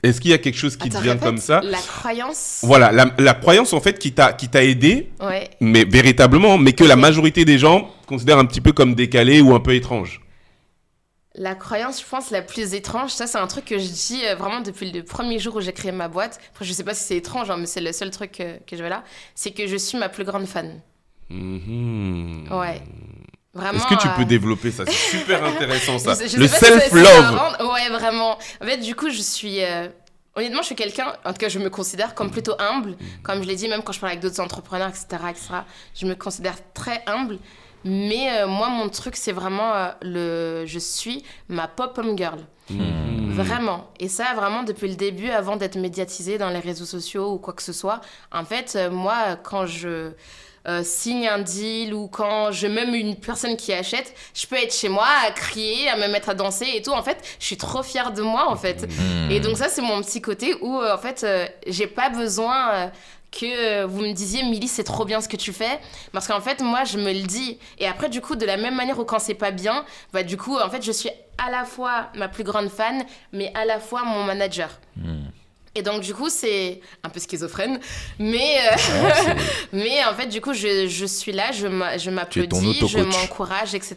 Est-ce qu'il y a quelque chose qui te vient comme ça ? La croyance. Voilà, la croyance en fait qui t'a aidé, mais véritablement, mais que la majorité des gens considèrent un petit peu comme décalée ou un peu étrange. La croyance, je pense, la plus étrange, ça c'est un truc que je dis vraiment depuis le premier jour où j'ai créé ma boîte. Après, je sais pas si c'est étrange, mais c'est le seul truc que je veux là. C'est que je suis ma plus grande fan. Ouais. Vraiment, est-ce que tu peux développer ça ? C'est super intéressant ça. Je le sais pas self-love. Ouais, vraiment. En fait, du coup, je suis Honnêtement, je suis quelqu'un, en tout cas, je me considère comme plutôt humble. Comme je l'ai dit, même quand je parle avec d'autres entrepreneurs, etc., je me considère très humble. Mais moi, mon truc, c'est vraiment je suis ma pop-up girl. Vraiment. Et ça, vraiment, depuis le début, avant d'être médiatisée dans les réseaux sociaux ou quoi que ce soit. En fait, moi, quand je signe un deal ou quand je même une personne qui achète, je peux être chez moi à crier, à me mettre à danser et tout. En fait, je suis trop fière de moi, en fait. Et donc ça, c'est mon petit côté où, en fait, j'ai pas besoin... que vous me disiez, Milly, c'est trop bien ce que tu fais. Parce qu'en fait, moi, je me le dis. Et après, du coup, de la même manière où quand c'est pas bien, bah, du coup, en fait, je suis à la fois ma plus grande fan, mais à la fois mon manager. Et donc, du coup, c'est un peu schizophrène. Mais, mais en fait, du coup, je suis là, je m'applaudis, je m'encourage, etc.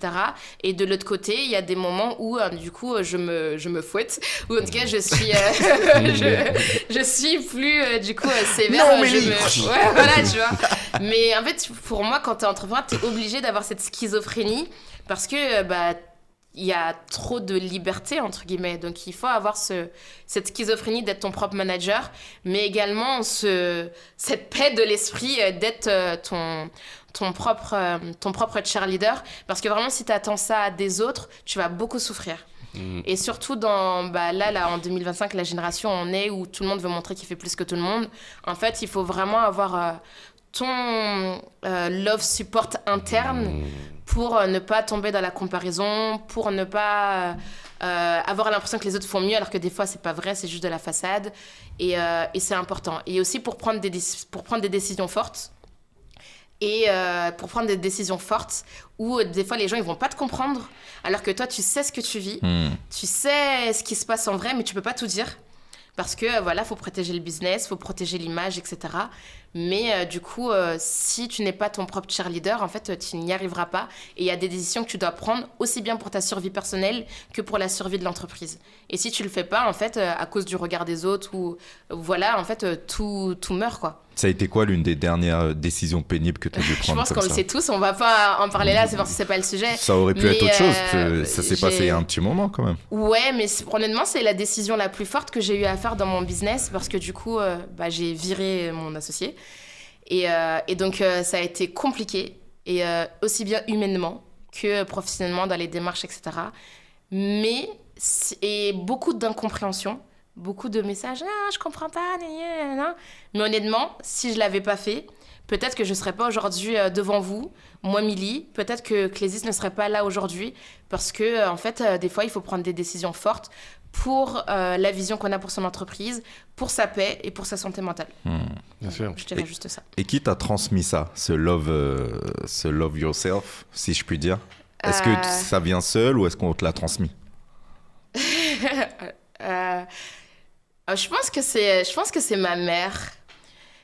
Et de l'autre côté, il y a des moments où, du coup, je me fouette. Ou en tout cas, je suis, je suis plus, du coup, sévère. Non, mais ouais, voilà, tu vois. Mais en fait, pour moi, quand t'es entrepreneur, t'es obligé d'avoir cette schizophrénie parce que, il y a trop de liberté, entre guillemets. Donc, il faut avoir cette schizophrénie d'être ton propre manager, mais également cette paix de l'esprit d'être ton propre cheerleader. Parce que vraiment, si tu attends ça à des autres, tu vas beaucoup souffrir. Et surtout, là, en 2025, la génération on est où tout le monde veut montrer qu'il fait plus que tout le monde. En fait, il faut vraiment avoir ton love support interne pour ne pas tomber dans la comparaison, pour ne pas avoir l'impression que les autres font mieux, alors que des fois, c'est pas vrai, c'est juste de la façade. Et c'est important. Et aussi pour prendre des décisions fortes. Et pour prendre des décisions fortes où des fois, les gens, ils vont pas te comprendre, alors que toi, tu sais ce que tu vis, tu sais ce qui se passe en vrai, mais tu peux pas tout dire. Parce que, voilà, faut protéger le business, faut protéger l'image, etc. Mais du coup, si tu n'es pas ton propre cheerleader, en fait, tu n'y arriveras pas. Et il y a des décisions que tu dois prendre aussi bien pour ta survie personnelle que pour la survie de l'entreprise. Et si tu le fais pas, en fait, à cause du regard des autres, ou voilà, en fait, tout meurt, quoi. Ça a été quoi l'une des dernières décisions pénibles que tu as dû prendre? Je pense qu'on le sait tous, on va pas en parler là, c'est parce que c'est pas le sujet. Ça aurait pu être autre chose, ça s'est passé il y a un petit moment quand même. Ouais, mais honnêtement, c'est la décision la plus forte que j'ai eu à faire dans mon business parce que du coup, j'ai viré mon associé. Et donc, ça a été compliqué, et aussi bien humainement que professionnellement dans les démarches, etc. Mais, et beaucoup d'incompréhension. Beaucoup de messages, je comprends pas, non. Mais honnêtement, si je l'avais pas fait, peut-être que je serais pas aujourd'hui devant vous, moi Milly, peut-être que Clésis ne serait pas là aujourd'hui, parce que en fait, des fois, il faut prendre des décisions fortes pour la vision qu'on a pour son entreprise, pour sa paix et pour sa santé mentale. Bien sûr. Je dirais juste ça. Et qui t'a transmis ça, ce love yourself, si je puis dire? Est-ce que ça vient seul ou est-ce qu'on te l'a transmis? Je pense que c'est ma mère.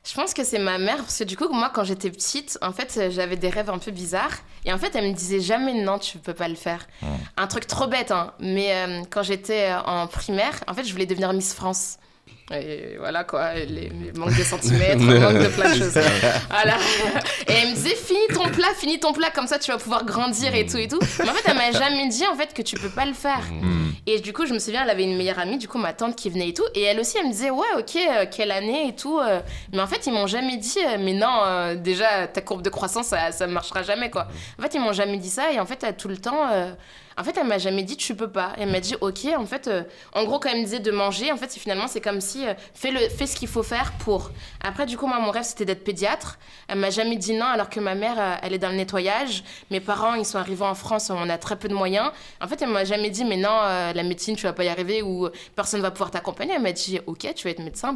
Je pense que c'est ma mère parce que du coup, moi, quand j'étais petite, en fait, j'avais des rêves un peu bizarres. Et en fait, elle me disait jamais non, tu peux pas le faire. Un truc trop bête, hein. Mais quand j'étais en primaire, en fait, je voulais devenir Miss France. Et voilà quoi, les manques de centimètres, manque de plein de choses. Voilà. Et elle me disait finis ton plat, comme ça tu vas pouvoir grandir et tout et tout. Mais en fait, elle m'a jamais dit en fait que tu peux pas le faire. Et du coup, je me souviens, elle avait une meilleure amie, du coup ma tante qui venait et tout. Et elle aussi, elle me disait ouais, ok, quelle année et tout. Mais en fait, ils m'ont jamais dit mais non, déjà ta courbe de croissance, ça marchera jamais quoi. En fait, ils m'ont jamais dit ça et en fait, tout le temps. En fait, elle m'a jamais dit tu peux pas. Elle m'a dit ok, en fait, en gros, quand elle me disait de manger, en fait, finalement, c'est comme si fais ce qu'il faut faire pour. Après, du coup, moi, mon rêve, c'était d'être pédiatre. Elle m'a jamais dit non, alors que ma mère, elle est dans le nettoyage. Mes parents, ils sont arrivés en France, on a très peu de moyens. En fait, elle m'a jamais dit mais non, la médecine, tu vas pas y arriver ou personne va pouvoir t'accompagner. Elle m'a dit ok, tu vas être médecin,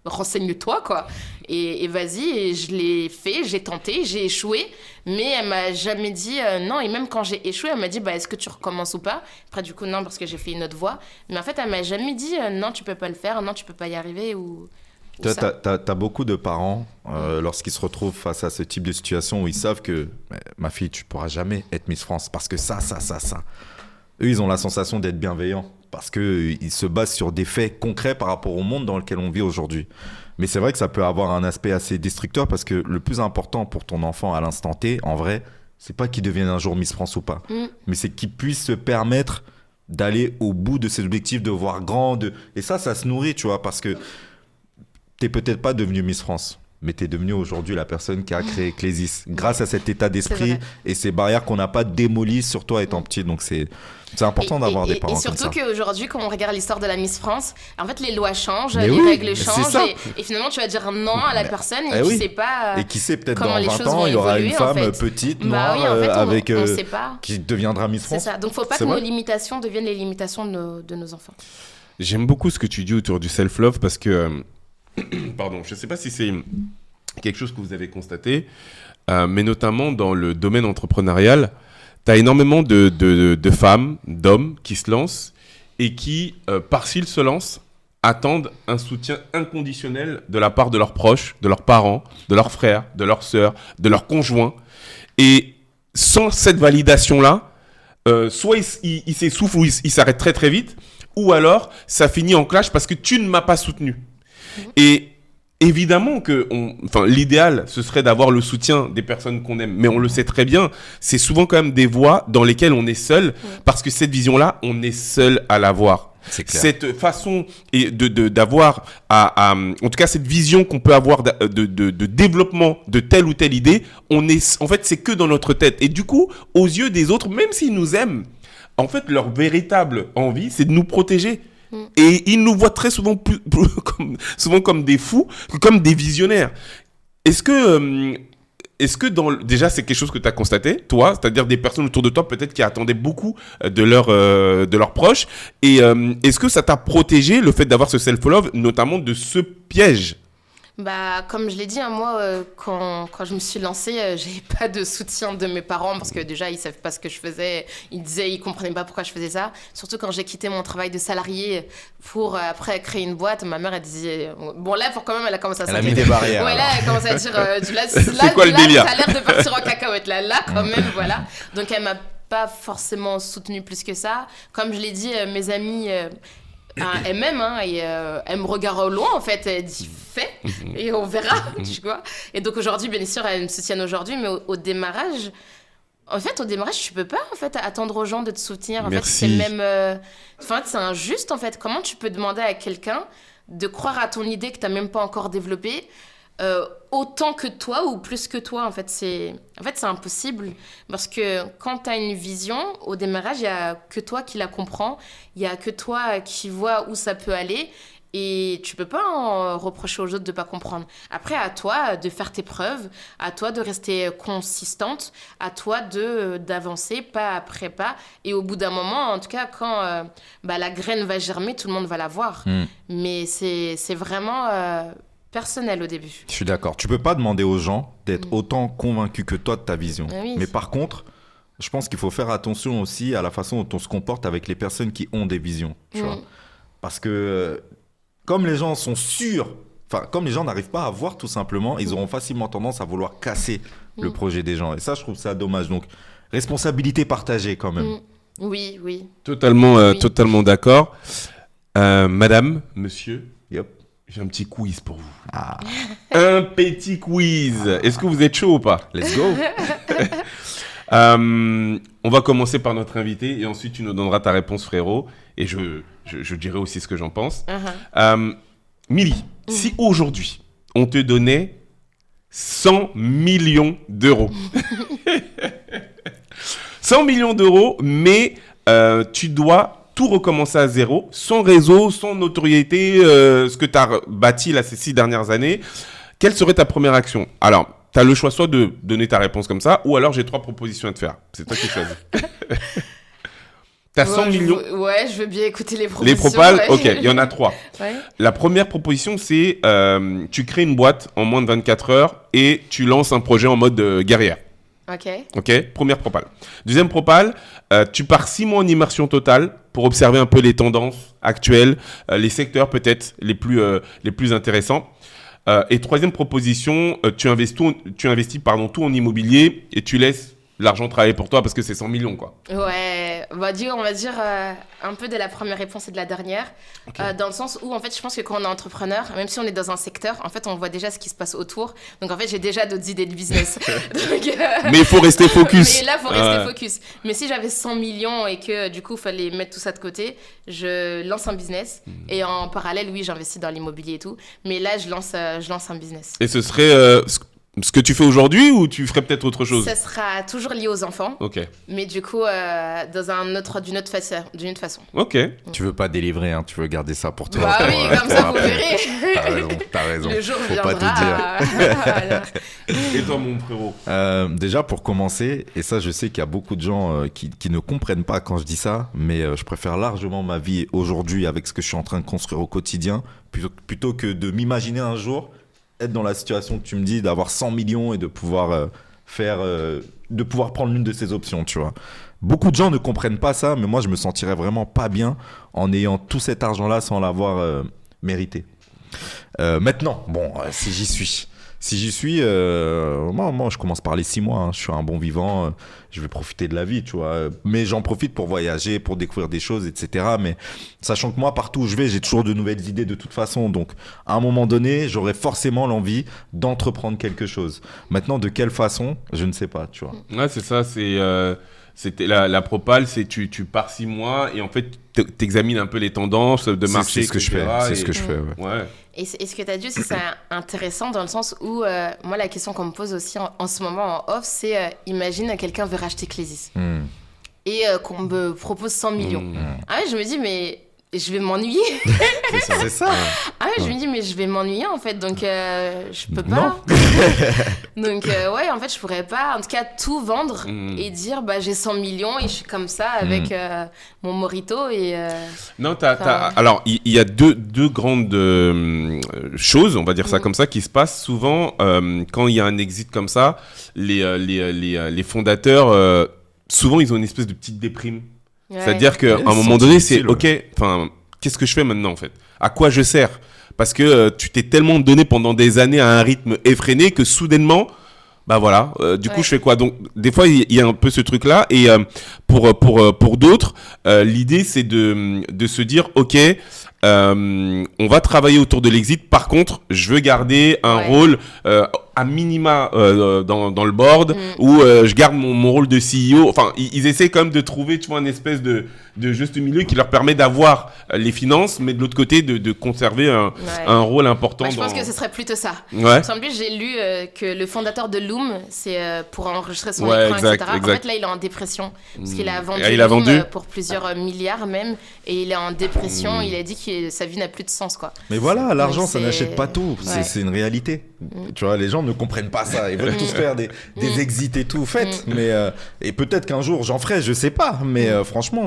renseigne-toi quoi et vas-y. Et je l'ai fait, j'ai tenté, j'ai échoué, mais elle m'a jamais dit non. Et même quand j'ai échoué, elle m'a dit est-ce que tu recommences ou pas. Après du coup non, parce que j'ai fait une autre voie, mais en fait elle m'a jamais dit non tu peux pas le faire, non tu peux pas y arriver ou t'as beaucoup de parents lorsqu'ils se retrouvent face à ce type de situation où ils savent que ma fille tu pourras jamais être Miss France parce que ça eux ils ont la sensation d'être bienveillants parce qu'ils se basent sur des faits concrets par rapport au monde dans lequel on vit aujourd'hui. Mais c'est vrai que ça peut avoir un aspect assez destructeur parce que le plus important pour ton enfant à l'instant T, en vrai, c'est pas qu'il devienne un jour Miss France ou pas, mais c'est qu'il puisse se permettre d'aller au bout de ses objectifs, de voir grand. Et ça se nourrit, tu vois, parce que t'es peut-être pas devenu Miss France, mais t'es devenu aujourd'hui la personne qui a créé Ecclésis grâce à cet état d'esprit et ces barrières qu'on n'a pas démolies sur toi étant petit. Donc c'est important d'avoir des parents comme ça. Et surtout qu'aujourd'hui, quand on regarde l'histoire de la Miss France, en fait, les lois changent, les règles changent. Et finalement, tu vas dire non à la personne et qui sait pas. Et qui sait, peut-être dans 20 ans, il y aura une femme petite, noire, on sait pas. qui deviendra Miss France. C'est ça. Donc, il ne faut pas que nos limitations deviennent les limitations de nos enfants. J'aime beaucoup ce que tu dis autour du self-love parce que, pardon, je ne sais pas si c'est quelque chose que vous avez constaté, mais notamment dans le domaine entrepreneurial, tu as énormément de femmes, d'hommes qui se lancent et qui, parce qu'ils se lancent, attendent un soutien inconditionnel de la part de leurs proches, de leurs parents, de leurs frères, de leurs sœurs, de leurs conjoints. Et sans cette validation-là, soit ils s'essoufflent ou ils s'arrêtent très très vite, ou alors ça finit en clash parce que tu ne m'as pas soutenu. Et évidemment que l'idéal, ce serait d'avoir le soutien des personnes qu'on aime. Mais on le sait très bien, c'est souvent quand même des voies dans lesquelles on est seul, parce que cette vision-là, on est seul à l'avoir. C'est clair. Cette façon d'avoir, en tout cas cette vision qu'on peut avoir de développement de telle ou telle idée, en fait, c'est que dans notre tête. Et du coup, aux yeux des autres, même s'ils nous aiment, en fait, leur véritable envie, c'est de nous protéger. Et ils nous voient très souvent souvent comme des fous, comme des visionnaires. Est-ce que déjà c'est quelque chose que tu as constaté, toi, c'est-à-dire des personnes autour de toi peut-être qui attendaient beaucoup de leurs proches, et est-ce que ça t'a protégé le fait d'avoir ce self-love, notamment de ce piège? Bah, comme je l'ai dit, moi, quand je me suis lancée, j'avais pas de soutien de mes parents parce que déjà, ils savaient pas ce que je faisais. Ils comprenaient pas pourquoi je faisais ça. Surtout quand j'ai quitté mon travail de salarié pour après créer une boîte, ma mère, elle disait... Bon, là, quand même, elle a commencé à... Elle a mis des barrières. Ouais, là, elle a commencé à dire... c'est quoi le délire? Ça a l'air de partir en cacahuète. Là, quand même, voilà. Donc, elle m'a pas forcément soutenue plus que ça. Comme je l'ai dit, mes amis... elle m'aime, et elle me regarde au loin, en fait. Elle dit fais et on verra, tu vois. Et donc aujourd'hui, bien sûr, elle me soutient aujourd'hui, mais au démarrage, tu peux pas en fait attendre aux gens de te soutenir. En Merci. fait, c'est même, c'est injuste en fait. Comment tu peux demander à quelqu'un de croire à ton idée que t'as même pas encore développée? Autant que toi ou plus que toi, en fait, c'est impossible parce que quand tu as une vision, au démarrage, il n'y a que toi qui la comprends, il n'y a que toi qui vois où ça peut aller et tu peux pas en reprocher aux autres de ne pas comprendre. Après, à toi de faire tes preuves, à toi de rester consistante, à toi d'avancer pas après pas et au bout d'un moment, en tout cas, quand la graine va germer, tout le monde va la voir. Mais c'est vraiment... personnel au début. Je suis d'accord. Tu peux pas demander aux gens d'être autant convaincus que toi de ta vision. Oui. Mais par contre, je pense qu'il faut faire attention aussi à la façon dont on se comporte avec les personnes qui ont des visions. Tu vois. Parce que comme les gens sont sûrs, comme les gens n'arrivent pas à voir tout simplement, ils auront facilement tendance à vouloir casser le projet des gens. Et ça, je trouve ça dommage. Donc, responsabilité partagée quand même. Oui. Totalement d'accord. Madame, monsieur, Yep. J'ai un petit quiz pour vous. Un petit quiz. Est-ce que vous êtes chaud ou pas? Let's go. On va commencer par notre invité et ensuite tu nous donneras ta réponse, frérot. Et je dirai aussi ce que j'en pense. Milly, si aujourd'hui on te donnait 100 millions d'euros, 100 millions d'euros, mais tu dois tout recommencer à zéro, sans réseau, sans notoriété, ce que tu as bâti là, ces 6 dernières années, quelle serait ta première action? Alors, tu as le choix soit de donner ta réponse comme ça, ou alors j'ai 3 propositions à te faire. C'est toi qui choisis. Tu as 100 millions. Je veux bien écouter les propositions. Les propales, ok, il y en a 3. Ouais. La première proposition, c'est tu crées une boîte en moins de 24 heures et tu lances un projet en mode guerrière. Ok, première propale. Deuxième propale, tu pars 6 mois en immersion totale pour observer un peu les tendances actuelles, les secteurs peut-être les plus intéressants. Et troisième proposition, tu investis tout en immobilier et tu laisses l'argent travaille pour toi parce que c'est 100 millions, quoi. Ouais, on va dire un peu de la première réponse et de la dernière. Okay. Dans le sens où, en fait, je pense que quand on est entrepreneur, même si on est dans un secteur, en fait, on voit déjà ce qui se passe autour. Donc, en fait, j'ai déjà d'autres idées de business. Donc, mais il faut rester focus. Mais là, il faut rester focus. Mais si j'avais 100 millions et que, du coup, il fallait mettre tout ça de côté, je lance un business. Et en parallèle, oui, j'investis dans l'immobilier et tout. Mais là, je lance un business. Et ce serait... ce que tu fais aujourd'hui ou tu ferais peut-être autre chose? Ça sera toujours lié aux enfants. Ok. Mais du coup, d'une autre façon. Ok. Tu veux pas délivrer, hein, tu veux garder ça pour toi. Bah oui, comme ça, vous verrez. T'as raison. Le jour Faut viendra. pas tout dire. Et toi, mon frérot? Déjà, pour commencer, et ça, je sais qu'il y a beaucoup de gens qui ne comprennent pas quand je dis ça, mais je préfère largement ma vie aujourd'hui avec ce que je suis en train de construire au quotidien, plutôt que de m'imaginer un jour être dans la situation que tu me dis, d'avoir 100 millions et de pouvoir de pouvoir prendre l'une de ces options, tu vois. Beaucoup de gens ne comprennent pas ça, mais moi, je me sentirais vraiment pas bien en ayant tout cet argent-là sans l'avoir mérité. Maintenant, bon, si j'y suis, moi, je commence par les 6 mois. Hein. Je suis un bon vivant, je vais profiter de la vie, tu vois. Mais j'en profite pour voyager, pour découvrir des choses, etc. Mais sachant que moi, partout où je vais, j'ai toujours de nouvelles idées de toute façon. Donc, à un moment donné, j'aurai forcément l'envie d'entreprendre quelque chose. Maintenant, de quelle façon, je ne sais pas, tu vois. Ouais, c'est ça. C'était la propale, c'est tu pars 6 mois et en fait, t'examines un peu les tendances de marché. C'est ce que je fais. C'est ce que je fais, ouais. Et ce que tu as dit aussi, c'est intéressant dans le sens où, moi, la question qu'on me pose aussi en ce moment en off, c'est imagine quelqu'un veut racheter Clésis et qu'on me propose 100 millions. Ah ouais, je me dis, mais je vais m'ennuyer. C'est ça. Ah ouais, je me dis, mais je vais m'ennuyer en fait, donc je peux pas. Donc ouais, en fait, je pourrais pas, en tout cas, tout vendre et dire, bah j'ai 100 millions et je suis comme ça avec mon Morito et... Non, alors, il y a deux grandes choses, on va dire ça comme ça, qui se passent souvent quand il y a un exit comme ça. Les fondateurs, souvent, ils ont une espèce de petite déprime. Ouais. C'est-à-dire qu'à un moment donné, c'est OK, enfin, qu'est-ce que je fais maintenant en fait? À quoi je sers? Parce que tu t'es tellement donné pendant des années à un rythme effréné que soudainement, bah voilà, du coup je fais quoi? Donc des fois il y a un peu ce truc-là et pour d'autres, l'idée c'est de se dire OK, on va travailler autour de l'exit. Par contre, je veux garder un rôle à minima dans le board où je garde mon rôle de CEO. Enfin, ils essaient quand même de trouver, tu vois, une espèce de juste milieu qui leur permet d'avoir les finances, mais de l'autre côté de conserver un rôle important. Je pense que ce serait plutôt ça. Ouais. En plus, j'ai lu que le fondateur de Loom, c'est pour enregistrer son écran, etc. Exact. En fait, là, il est en dépression parce qu'il a vendu Loom pour plusieurs milliards même, et il est en dépression. Il a dit que sa vie n'a plus de sens, quoi. Mais voilà, l'argent, ça n'achète pas tout. C'est une réalité. Tu vois, les gens ne comprennent pas ça. Ils veulent tous faire des exits et tout. Faites. Mais et peut-être qu'un jour j'en ferai, je sais pas. Mais franchement,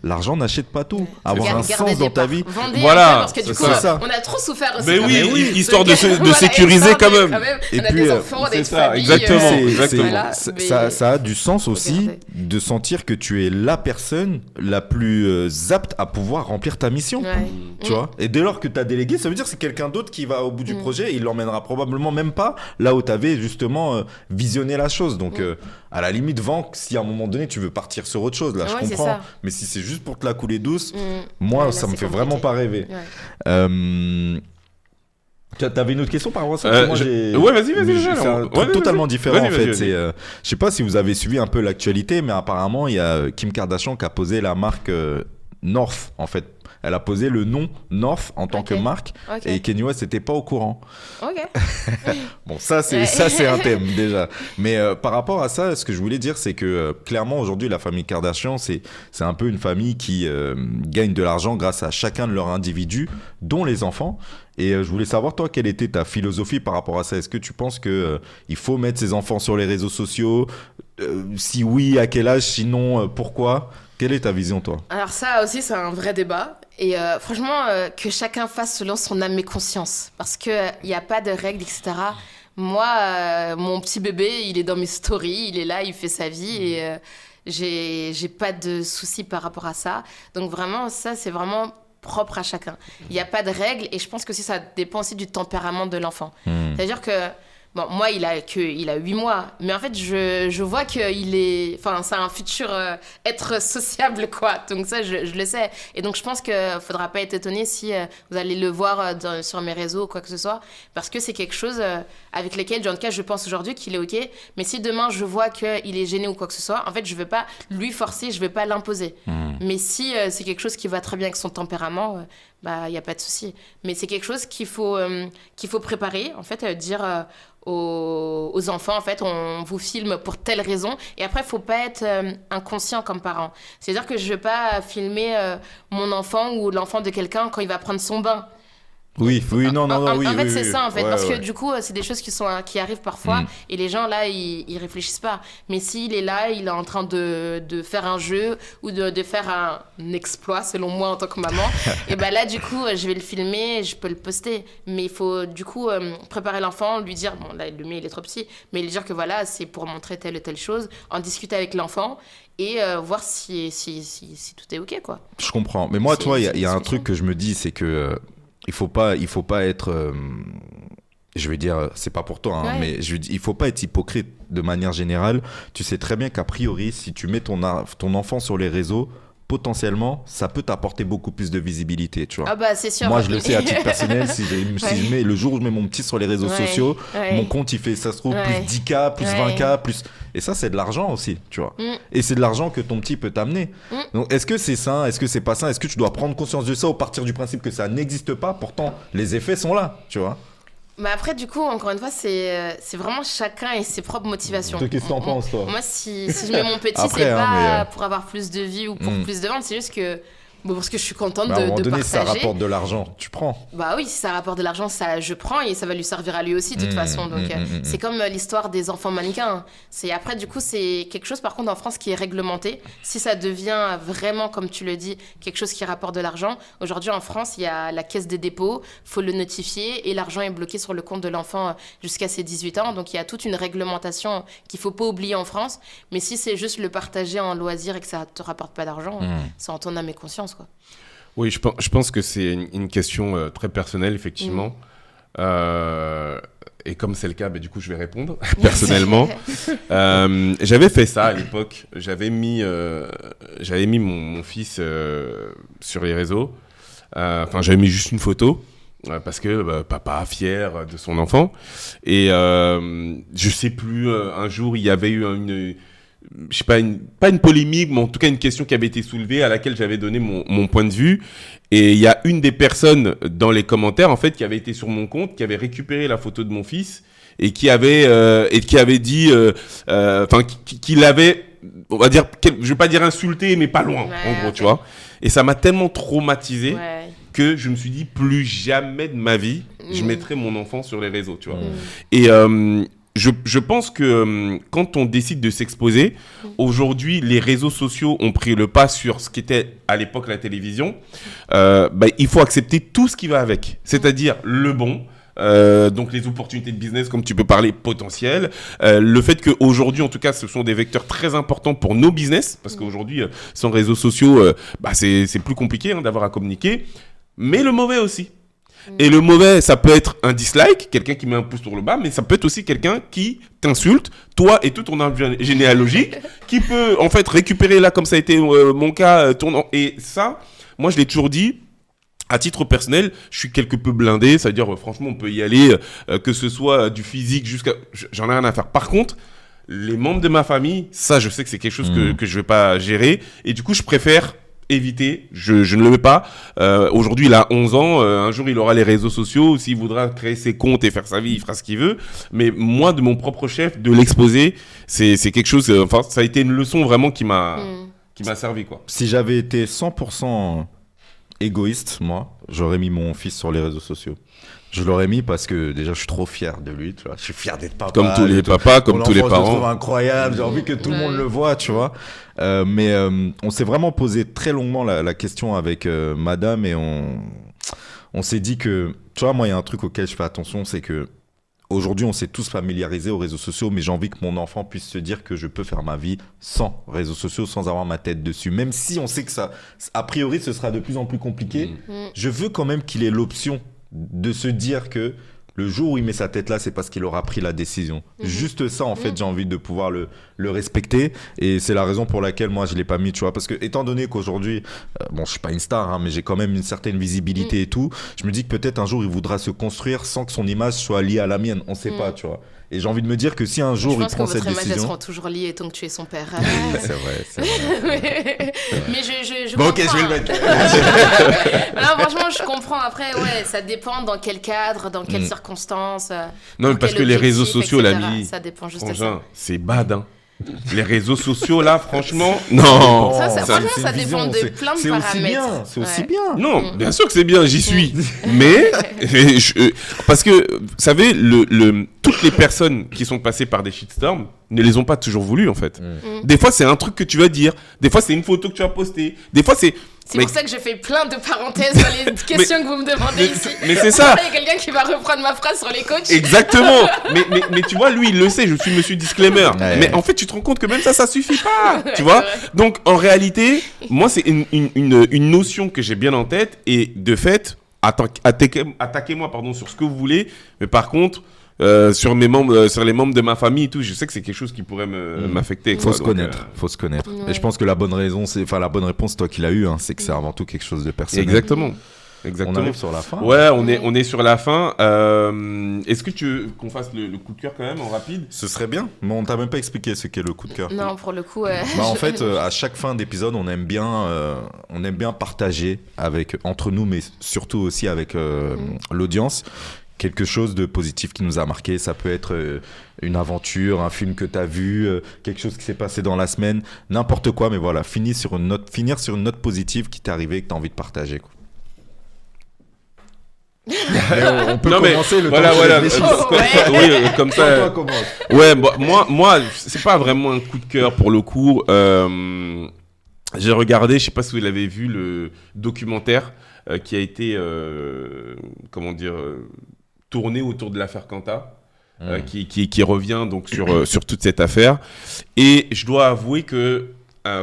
l'argent n'achète pas tout. Avoir un sens dans ta vie. Vendez voilà, parce que du coup, on a trop souffert aussi. Mais oui, histoire de sécuriser quand même. Et puis, des enfants, c'est ça, exactement. Ça a du sens aussi de sentir que tu es la personne la plus apte à pouvoir remplir ta mission. Tu vois. Et dès lors que tu as délégué, ça veut dire que c'est quelqu'un d'autre qui va au bout du projet. Il l'emmènera probablement même pas là où tu avais justement visionné la chose. Donc, à la limite, vends si à un moment donné tu veux partir sur autre chose. Là, je comprends. Mais si c'est juste pour te la couler douce, moi, là, ça me fait vraiment pas rêver. Tu avais une autre question par rapport à ça? Ouais, vas-y. C'est un truc totalement différent en fait. Je sais pas si vous avez suivi un peu l'actualité, mais apparemment, il y a Kim Kardashian qui a posé la marque North en fait. Elle a posé le nom North en tant que marque et Kanye West n'était pas au courant. Bon, ça c'est un thème déjà. Mais par rapport à ça, ce que je voulais dire, c'est que clairement aujourd'hui, la famille Kardashian, c'est un peu une famille qui gagne de l'argent grâce à chacun de leurs individus, dont les enfants. Et je voulais savoir, toi, quelle était ta philosophie par rapport à ça? Est-ce que tu penses qu'il faut mettre ses enfants sur les réseaux sociaux? Si oui, à quel âge? Sinon, pourquoi? Quelle est ta vision, toi? Alors ça aussi, c'est un vrai débat. Et franchement, que chacun fasse selon son âme et conscience. Parce qu'il n'y a pas de règles, etc. Moi, mon petit bébé, il est dans mes stories, il est là, il fait sa vie. Et j'ai pas de soucis par rapport à ça. Donc vraiment, ça, c'est vraiment propre à chacun. Il n'y a pas de règles. Et je pense que ça dépend aussi du tempérament de l'enfant. C'est-à-dire que Bon, moi, il a 8 mois. Mais en fait, je vois qu'il est... Enfin, c'est un futur être sociable, quoi. Donc ça, je le sais. Et donc, je pense qu'il ne faudra pas être étonné si vous allez le voir sur mes réseaux ou quoi que ce soit. Parce que c'est quelque chose avec lequel, en tout cas, je pense aujourd'hui qu'il est OK. Mais si demain, je vois qu'il est gêné ou quoi que ce soit, en fait, je ne vais pas lui forcer, je ne vais pas l'imposer. Mais si c'est quelque chose qui va très bien avec son tempérament... il n'y a pas de souci. Mais c'est quelque chose qu'il faut préparer, en fait, dire aux enfants, en fait, on vous filme pour telle raison. Et après, il ne faut pas être inconscient comme parent. C'est-à-dire que je ne vais pas filmer mon enfant ou l'enfant de quelqu'un quand il va prendre son bain. Oui, non, En fait, oui, c'est ça, en fait. Parce que ouais. du coup, c'est des choses qui arrivent parfois. Et les gens, là, ils réfléchissent pas. Mais s'il est là, il est en train de faire un jeu ou de faire un exploit, selon moi, en tant que maman, et là, du coup, je vais le filmer, je peux le poster. Mais il faut, du coup, préparer l'enfant, lui dire, bon, là, le mien, il est trop petit, mais lui dire que voilà, c'est pour montrer telle ou telle chose, en discuter avec l'enfant et voir si tout est OK, quoi. Je comprends. Mais moi, tu vois, il y a un truc que je me dis, c'est que... Il faut pas être, je vais dire, c'est pas pour toi, mais il faut pas être hypocrite de manière générale. Tu sais très bien qu'a priori, si tu mets ton enfant sur les réseaux, potentiellement, ça peut t'apporter beaucoup plus de visibilité, tu vois. Ah bah, c'est sûr. Moi, je le sais à titre personnel, si je mets, le jour où je mets mon petit sur les réseaux sociaux, mon compte, il fait, ça se trouve, plus 10K, plus 20K, plus... Et ça, c'est de l'argent aussi, tu vois. Et c'est de l'argent que ton petit peut t'amener. Donc, est-ce que c'est sain? Est-ce que c'est pas sain? Est-ce que tu dois prendre conscience de ça au partir du principe que ça n'existe pas? Pourtant, les effets sont là, tu vois. Mais après, du coup, encore une fois, c'est vraiment chacun et ses propres motivations. Qu'est-ce que t'en penses, toi? Moi, si je mets mon petit, après, c'est pas pour avoir plus de vie ou pour plus de ventes, c'est juste que... Bon, parce que je suis contente de partager. À un moment donné, ça rapporte de l'argent, tu prends. Bah oui, si ça rapporte de l'argent, je prends et ça va lui servir à lui aussi de toute façon. Donc c'est comme l'histoire des enfants mannequins. Après, du coup, c'est quelque chose par contre en France qui est réglementé. Si ça devient vraiment, comme tu le dis, quelque chose qui rapporte de l'argent, aujourd'hui en France, il y a la caisse des dépôts, faut le notifier et l'argent est bloqué sur le compte de l'enfant jusqu'à ses 18 ans. Donc il y a toute une réglementation qu'il faut pas oublier en France. Mais si c'est juste le partager en loisir et que ça te rapporte pas d'argent, c'est en ton âme et conscience, quoi. Oui, je pense que c'est une question très personnelle, effectivement. Et comme c'est le cas, du coup, je vais répondre personnellement. J'avais fait ça à l'époque. J'avais mis mon fils sur les réseaux. Enfin, j'avais mis juste une photo. Parce que papa fier de son enfant. Et je sais plus, un jour, il y avait eu je sais pas une polémique, mais en tout cas une question qui avait été soulevée à laquelle j'avais donné mon point de vue. Et il y a une des personnes dans les commentaires, en fait, qui avait été sur mon compte, qui avait récupéré la photo de mon fils et qui avait dit, qu'il avait, on va dire, je vais pas dire insulté, mais pas loin, en gros, tu vois. Et ça m'a tellement traumatisé que je me suis dit, plus jamais de ma vie, je mettrai mon enfant sur les réseaux, tu vois. Et je pense que quand on décide de s'exposer, aujourd'hui, les réseaux sociaux ont pris le pas sur ce qu'était à l'époque la télévision. Il faut accepter tout ce qui va avec, c'est-à-dire le bon. Donc les opportunités de business, comme tu peux parler, potentielles. Le fait qu'aujourd'hui, en tout cas, ce sont des vecteurs très importants pour nos business, parce qu'aujourd'hui, sans réseaux sociaux, c'est plus compliqué d'avoir à communiquer. Mais le mauvais aussi. Et le mauvais, ça peut être un dislike, quelqu'un qui met un pouce sur le bas, mais ça peut être aussi quelqu'un qui t'insulte, toi et tout ton arbre généalogique, qui peut en fait récupérer là, comme ça a été mon cas, et ça, moi je l'ai toujours dit, à titre personnel, je suis quelque peu blindé, c'est-à-dire franchement on peut y aller, que ce soit du physique jusqu'à... J'en ai rien à faire. Par contre, les membres de ma famille, ça je sais que c'est quelque chose que je vais pas gérer, et du coup je préfère éviter, je ne le mets pas. Aujourd'hui, il a 11 ans. Un jour, il aura les réseaux sociaux. S'il voudra créer ses comptes et faire sa vie, il fera ce qu'il veut. Mais moi, de mon propre chef, de l'exposer, c'est quelque chose... Enfin, ça a été une leçon vraiment qui m'a servi, quoi. Si j'avais été 100% égoïste, moi, j'aurais mis mon fils sur les réseaux sociaux. Je l'aurais mis parce que déjà je suis trop fier de lui, tu vois. Je suis fier d'être papa. Comme tous les papas, comme tous les parents. Je le trouve incroyable, j'ai envie que tout le monde le voit, tu vois. Mais on s'est vraiment posé très longuement la question avec madame et on s'est dit que, tu vois, moi il y a un truc auquel je fais attention, c'est que aujourd'hui on s'est tous familiarisés aux réseaux sociaux, mais j'ai envie que mon enfant puisse se dire que je peux faire ma vie sans réseaux sociaux, sans avoir ma tête dessus. Même si on sait que ça, a priori, ce sera de plus en plus compliqué, je veux quand même qu'il ait l'option de se dire que Le jour où il met sa tête là, c'est parce qu'il aura pris la décision. Juste ça, en fait, j'ai envie de pouvoir le respecter. Et c'est la raison pour laquelle moi, je l'ai pas mis, tu vois. Parce que, étant donné qu'aujourd'hui, bon, je suis pas une star, hein, mais j'ai quand même une certaine visibilité et tout, je me dis que peut-être un jour, il voudra se construire sans que son image soit liée à la mienne. On sait pas, tu vois. Et j'ai envie de me dire que si un jour il prend cette décision... Je pense que votre image, elles seront toujours liées tant que tu es son père. C'est vrai. Mais je bon, comprends. ok, je vais le mettre. Non, franchement, je comprends. Après, ouais, ça dépend dans quel cadre, dans quelles circonstances. Non, mais parce que les réseaux sociaux, l'ami... Ça dépend juste de ça. C'est bad, hein. Les réseaux sociaux, là, franchement, non. Franchement, ça dépend de plein de paramètres. C'est aussi bien. Non, bien sûr que c'est bien, j'y suis. Mais, parce que, vous savez, toutes les personnes qui sont passées par des shitstorms ne les ont pas toujours voulu, en fait. Des fois, c'est un truc que tu vas dire. Des fois, c'est une photo que tu vas poster. Des fois, c'est... C'est pour ça que je fais plein de parenthèses dans les questions que vous me demandez ici. Mais c'est ça. Il y a quelqu'un qui va reprendre ma phrase sur les coachs. Exactement. mais tu vois, lui, il le sait. Je suis monsieur disclaimer. Ouais. Mais en fait, tu te rends compte que même ça suffit pas. Tu vois. Donc, en réalité, moi, c'est une notion que j'ai bien en tête. Et de fait, attaquez-moi, sur ce que vous voulez. Mais par contre... sur les membres de ma famille et tout, je sais que c'est quelque chose qui pourrait m'affecter. Faut se connaître. Ouais. Et je pense que la bonne réponse, c'est toi qui l'as eu, hein, c'est que c'est avant tout quelque chose de personnel. Exactement. On arrive sur la fin. Ouais, on est sur la fin. Est-ce que tu veux qu'on fasse le coup de cœur quand même en rapide ? Ce serait bien, mais on t'a même pas expliqué ce qu'est le coup de cœur. Non, pour le coup. En fait, à chaque fin d'épisode, on aime bien partager entre nous, mais surtout aussi avec l'audience. Quelque chose de positif qui nous a marqué. Ça peut être une aventure, un film que tu as vu, quelque chose qui s'est passé dans la semaine, n'importe quoi, mais voilà, finir sur une note positive qui t'est arrivée, que tu as envie de partager, quoi. On peut commencer le temps que oui, comme ça. Ouais, moi, c'est pas vraiment un coup de cœur pour le coup. J'ai regardé, je sais pas si vous l'avez vu, le documentaire qui a été, tourné autour de l'affaire Quentin, qui revient donc sur toute cette affaire. Et je dois avouer que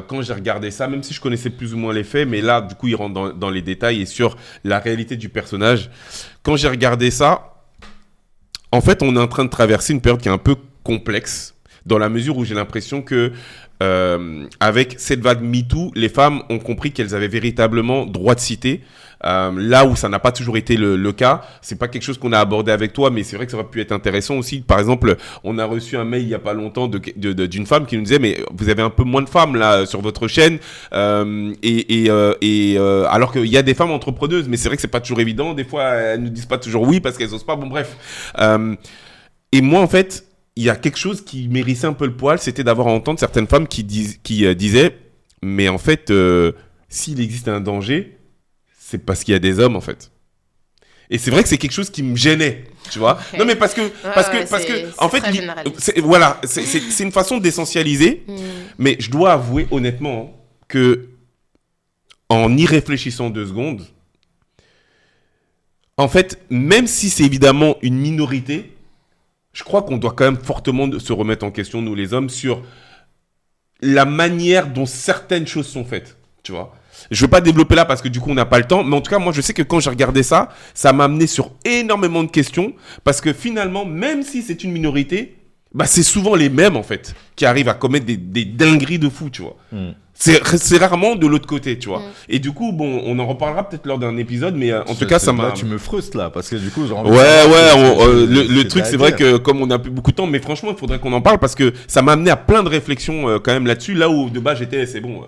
quand j'ai regardé ça, même si je connaissais plus ou moins les faits, mais là, du coup, il rentre dans les détails et sur la réalité du personnage. Quand j'ai regardé ça, en fait, on est en train de traverser une période qui est un peu complexe, dans la mesure où j'ai l'impression que avec cette vague MeToo, les femmes ont compris qu'elles avaient véritablement droit de citer. Là où ça n'a pas toujours été le cas, c'est pas quelque chose qu'on a abordé avec toi, mais c'est vrai que ça aurait pu être intéressant aussi. Par exemple, on a reçu un mail il y a pas longtemps d'une femme qui nous disait mais vous avez un peu moins de femmes là sur votre chaîne, alors qu'il y a des femmes entrepreneuses, mais c'est vrai que c'est pas toujours évident. Des fois, elles nous disent pas toujours oui parce qu'elles osent pas. Bon bref. Et moi en fait, il y a quelque chose qui m'hérissait un peu le poil, c'était d'avoir à entendre certaines femmes qui disaient mais en fait, s'il existe un danger, c'est parce qu'il y a des hommes en fait. Et c'est vrai que c'est quelque chose qui me gênait, tu vois. Okay. Non mais parce que en fait c'est une façon d'essentialiser, mais je dois avouer honnêtement que en y réfléchissant 2 secondes, en fait, même si c'est évidemment une minorité, je crois qu'on doit quand même fortement se remettre en question, nous les hommes, sur la manière dont certaines choses sont faites, tu vois. Je ne veux pas développer là parce que du coup, on n'a pas le temps. Mais en tout cas, moi, je sais que quand j'ai regardé ça, ça m'a amené sur énormément de questions. Parce que finalement, même si c'est une minorité, c'est souvent les mêmes, en fait, qui arrivent à commettre des dingueries de fou, tu vois. C'est rarement de l'autre côté, tu vois. Et du coup, bon, on en reparlera peut-être lors d'un épisode, mais en tout cas, ça m'a... Là, tu me frustres, là, parce que du coup... le truc, c'est vrai que comme on n'a plus beaucoup de temps, mais franchement, il faudrait qu'on en parle parce que ça m'a amené à plein de réflexions quand même là-dessus. Là où, de base, c'est bon...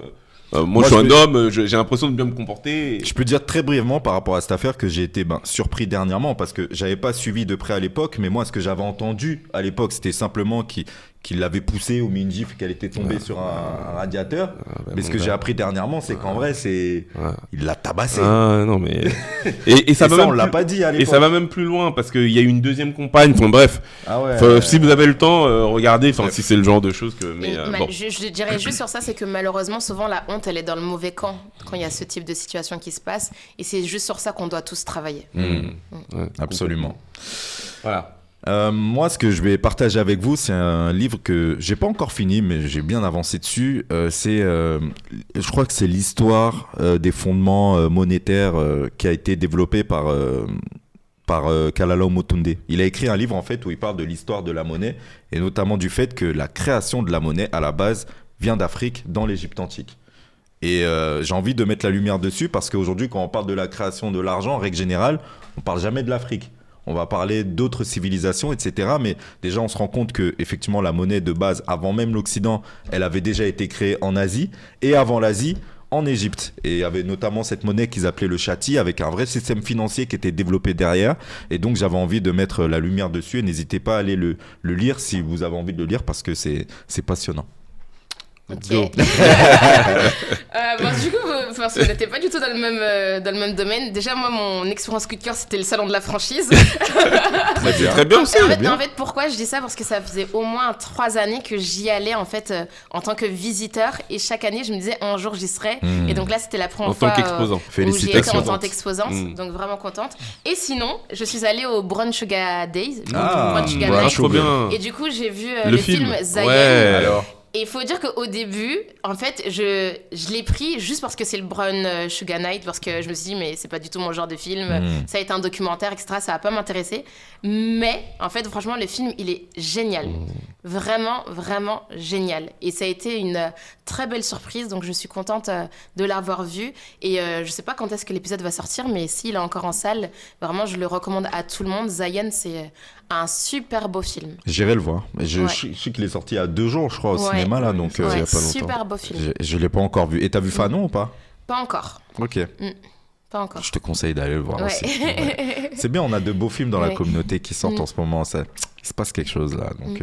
moi, je suis un homme, j'ai l'impression de bien me comporter. Je peux dire très brièvement par rapport à cette affaire que j'ai été surpris dernièrement parce que j'avais pas suivi de près à l'époque, mais moi, ce que j'avais entendu à l'époque, c'était simplement qu'il l'avait poussée ou mis une gifle, qu'elle était tombée sur un radiateur. Mais ce que j'ai appris dernièrement, c'est qu'en vrai, il l'a tabassée. Ah non, mais... et ça, on l'a pas dit à l'époque. Et ça va même plus loin parce qu'il y a eu une deuxième compagne. Enfin bref, si vous avez le temps, regardez, si c'est le genre de choses que... Je dirais juste sur ça, c'est que malheureusement, souvent, la honte, elle est dans le mauvais camp quand il y a ce type de situation qui se passe. Et c'est juste sur ça qu'on doit tous travailler. Absolument. Voilà. Moi, ce que je vais partager avec vous, c'est un livre que j'ai pas encore fini, mais j'ai bien avancé dessus. Je crois que c'est l'histoire des fondements monétaires qui a été développé par par Kalala Omotunde. Il a écrit un livre en fait où il parle de l'histoire de la monnaie et notamment du fait que la création de la monnaie à la base vient d'Afrique dans l'Égypte antique. Et j'ai envie de mettre la lumière dessus parce qu'aujourd'hui quand on parle de la création de l'argent, en règle générale, on parle jamais de l'Afrique. On va parler d'autres civilisations, etc. Mais déjà, on se rend compte que effectivement, la monnaie de base, avant même l'Occident, elle avait déjà été créée en Asie. Et avant l'Asie, en Égypte. Et il y avait notamment cette monnaie qu'ils appelaient le chati, avec un vrai système financier qui était développé derrière. Et donc, j'avais envie de mettre la lumière dessus. Et n'hésitez pas à aller le lire si vous avez envie de le lire, parce que c'est passionnant. Ok. Du coup, parce qu'on n'était pas du tout dans le même domaine. Déjà, moi, mon expérience coup de cœur, c'était le salon de la franchise. C'est très bien aussi. En fait, pourquoi je dis ça ? Parce que ça faisait au moins 3 années que j'y allais en fait en tant que visiteur. Et chaque année, je me disais un jour j'y serai. Et donc là, c'était la première fois où j'y étais en tant qu'exposante. Donc vraiment contente. Et sinon, je suis allée au Brunch Sugar Days. Brunch Sugar Night. Trop bien. Et du coup, j'ai vu le film Zion. Ouais, alors. Et il faut dire qu'au début, en fait, je l'ai pris juste parce que c'est le Brown Sugar Night, parce que je me suis dit, mais c'est pas du tout mon genre de film, ça a été un documentaire, etc., ça va pas m'intéresser. Mais, en fait, franchement, le film, il est génial. Vraiment, vraiment génial. Et ça a été une très belle surprise, donc je suis contente de l'avoir vu. Et je sais pas quand est-ce que l'épisode va sortir, mais s'il est encore en salle, vraiment, je le recommande à tout le monde. Zion, c'est un super beau film. J'irai le voir. Je sais qu'il est sorti il y a 2 jours, je crois, au cinéma, là, donc il y a pas longtemps. Super beau film. Je l'ai pas encore vu. Et t'as vu Fanon ou pas ? Pas encore. Ok. Pas encore. Je te conseille d'aller le voir aussi. Ouais. C'est bien, on a de beaux films dans la communauté qui sortent en ce moment. Il se passe quelque chose là. Donc,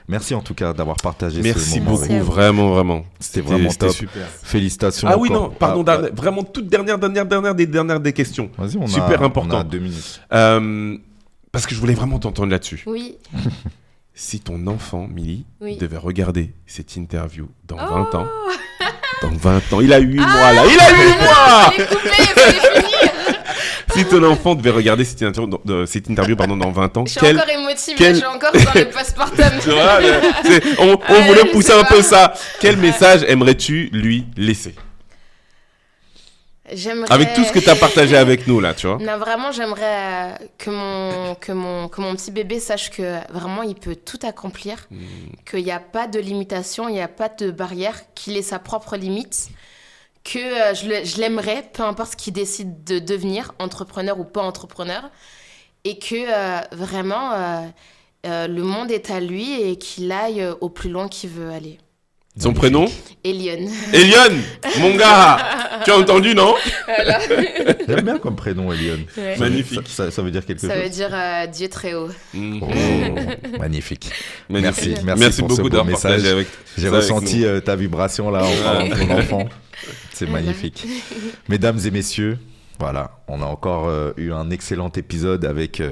merci en tout cas d'avoir partagé ce moment. Merci beaucoup, vraiment. C'était vraiment top. Super. Félicitations. Ah oui, non, pardon, vraiment toute dernière des questions. Vas-y, super important. On a 2 minutes. Parce que je voulais vraiment t'entendre là-dessus. Oui. Si ton enfant, Milly, devait regarder cette interview dans 20 ans, dans 20 ans, il a 8 mois là, il a 8 mois. Si ton enfant devait regarder cette interview dans 20 ans, je suis encore émotive, je suis encore dans le postpartum. On voulait pousser un peu ça. Quel message aimerais-tu lui laisser ? Avec tout ce que tu as partagé avec nous là, tu vois. Non, vraiment, j'aimerais que mon petit bébé sache que vraiment il peut tout accomplir, qu'il n'y a pas de limitation, il n'y a pas de barrière, qu'il ait sa propre limite, que je l'aimerais, peu importe ce qu'il décide de devenir, entrepreneur ou pas entrepreneur, et que vraiment le monde est à lui et qu'il aille au plus loin qu'il veut aller. Son prénom ? Elion. Elion, mon gars. Tu as entendu, non ? Voilà. J'aime bien comme prénom, Elion. Ouais. Magnifique. Ça veut dire quelque chose. Ça veut dire Dieu très haut. Magnifique. Merci pour beaucoup ce beau message. J'ai ressenti ta vibration là en parlant de ton enfant. C'est magnifique. Mesdames et messieurs, voilà, on a encore eu un excellent épisode avec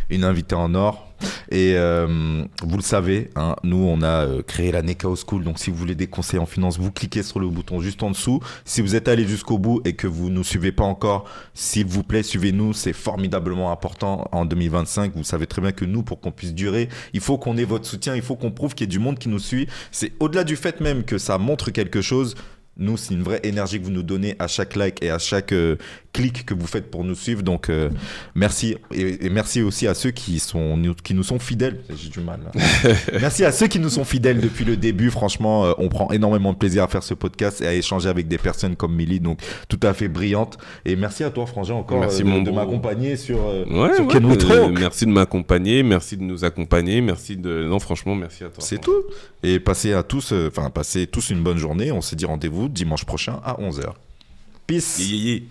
une invitée en or. Et vous le savez, hein, nous on a créé la Nekao School, donc si vous voulez des conseils en finance, vous cliquez sur le bouton juste en dessous. Si vous êtes allé jusqu'au bout et que vous ne nous suivez pas encore, s'il vous plaît, suivez-nous, c'est formidablement important en 2025. Vous savez très bien que nous, pour qu'on puisse durer, il faut qu'on ait votre soutien, il faut qu'on prouve qu'il y ait du monde qui nous suit. C'est au-delà du fait même que ça montre quelque chose. Nous, c'est une vraie énergie que vous nous donnez à chaque like et à chaque clic que vous faites pour nous suivre. Donc, merci. Et merci aussi à ceux qui nous sont fidèles. J'ai du mal, là. Merci à ceux qui nous sont fidèles depuis le début. Franchement, on prend énormément de plaisir à faire ce podcast et à échanger avec des personnes comme Milly, donc tout à fait brillante. Et merci à toi, Frangin, encore de m'accompagner sur Kenwood Talk. Merci de m'accompagner, merci de nous accompagner, Non, franchement, merci à toi. C'est tout. Et passez tous une bonne journée. On se dit rendez-vous dimanche prochain à 11h. Peace. Yeah.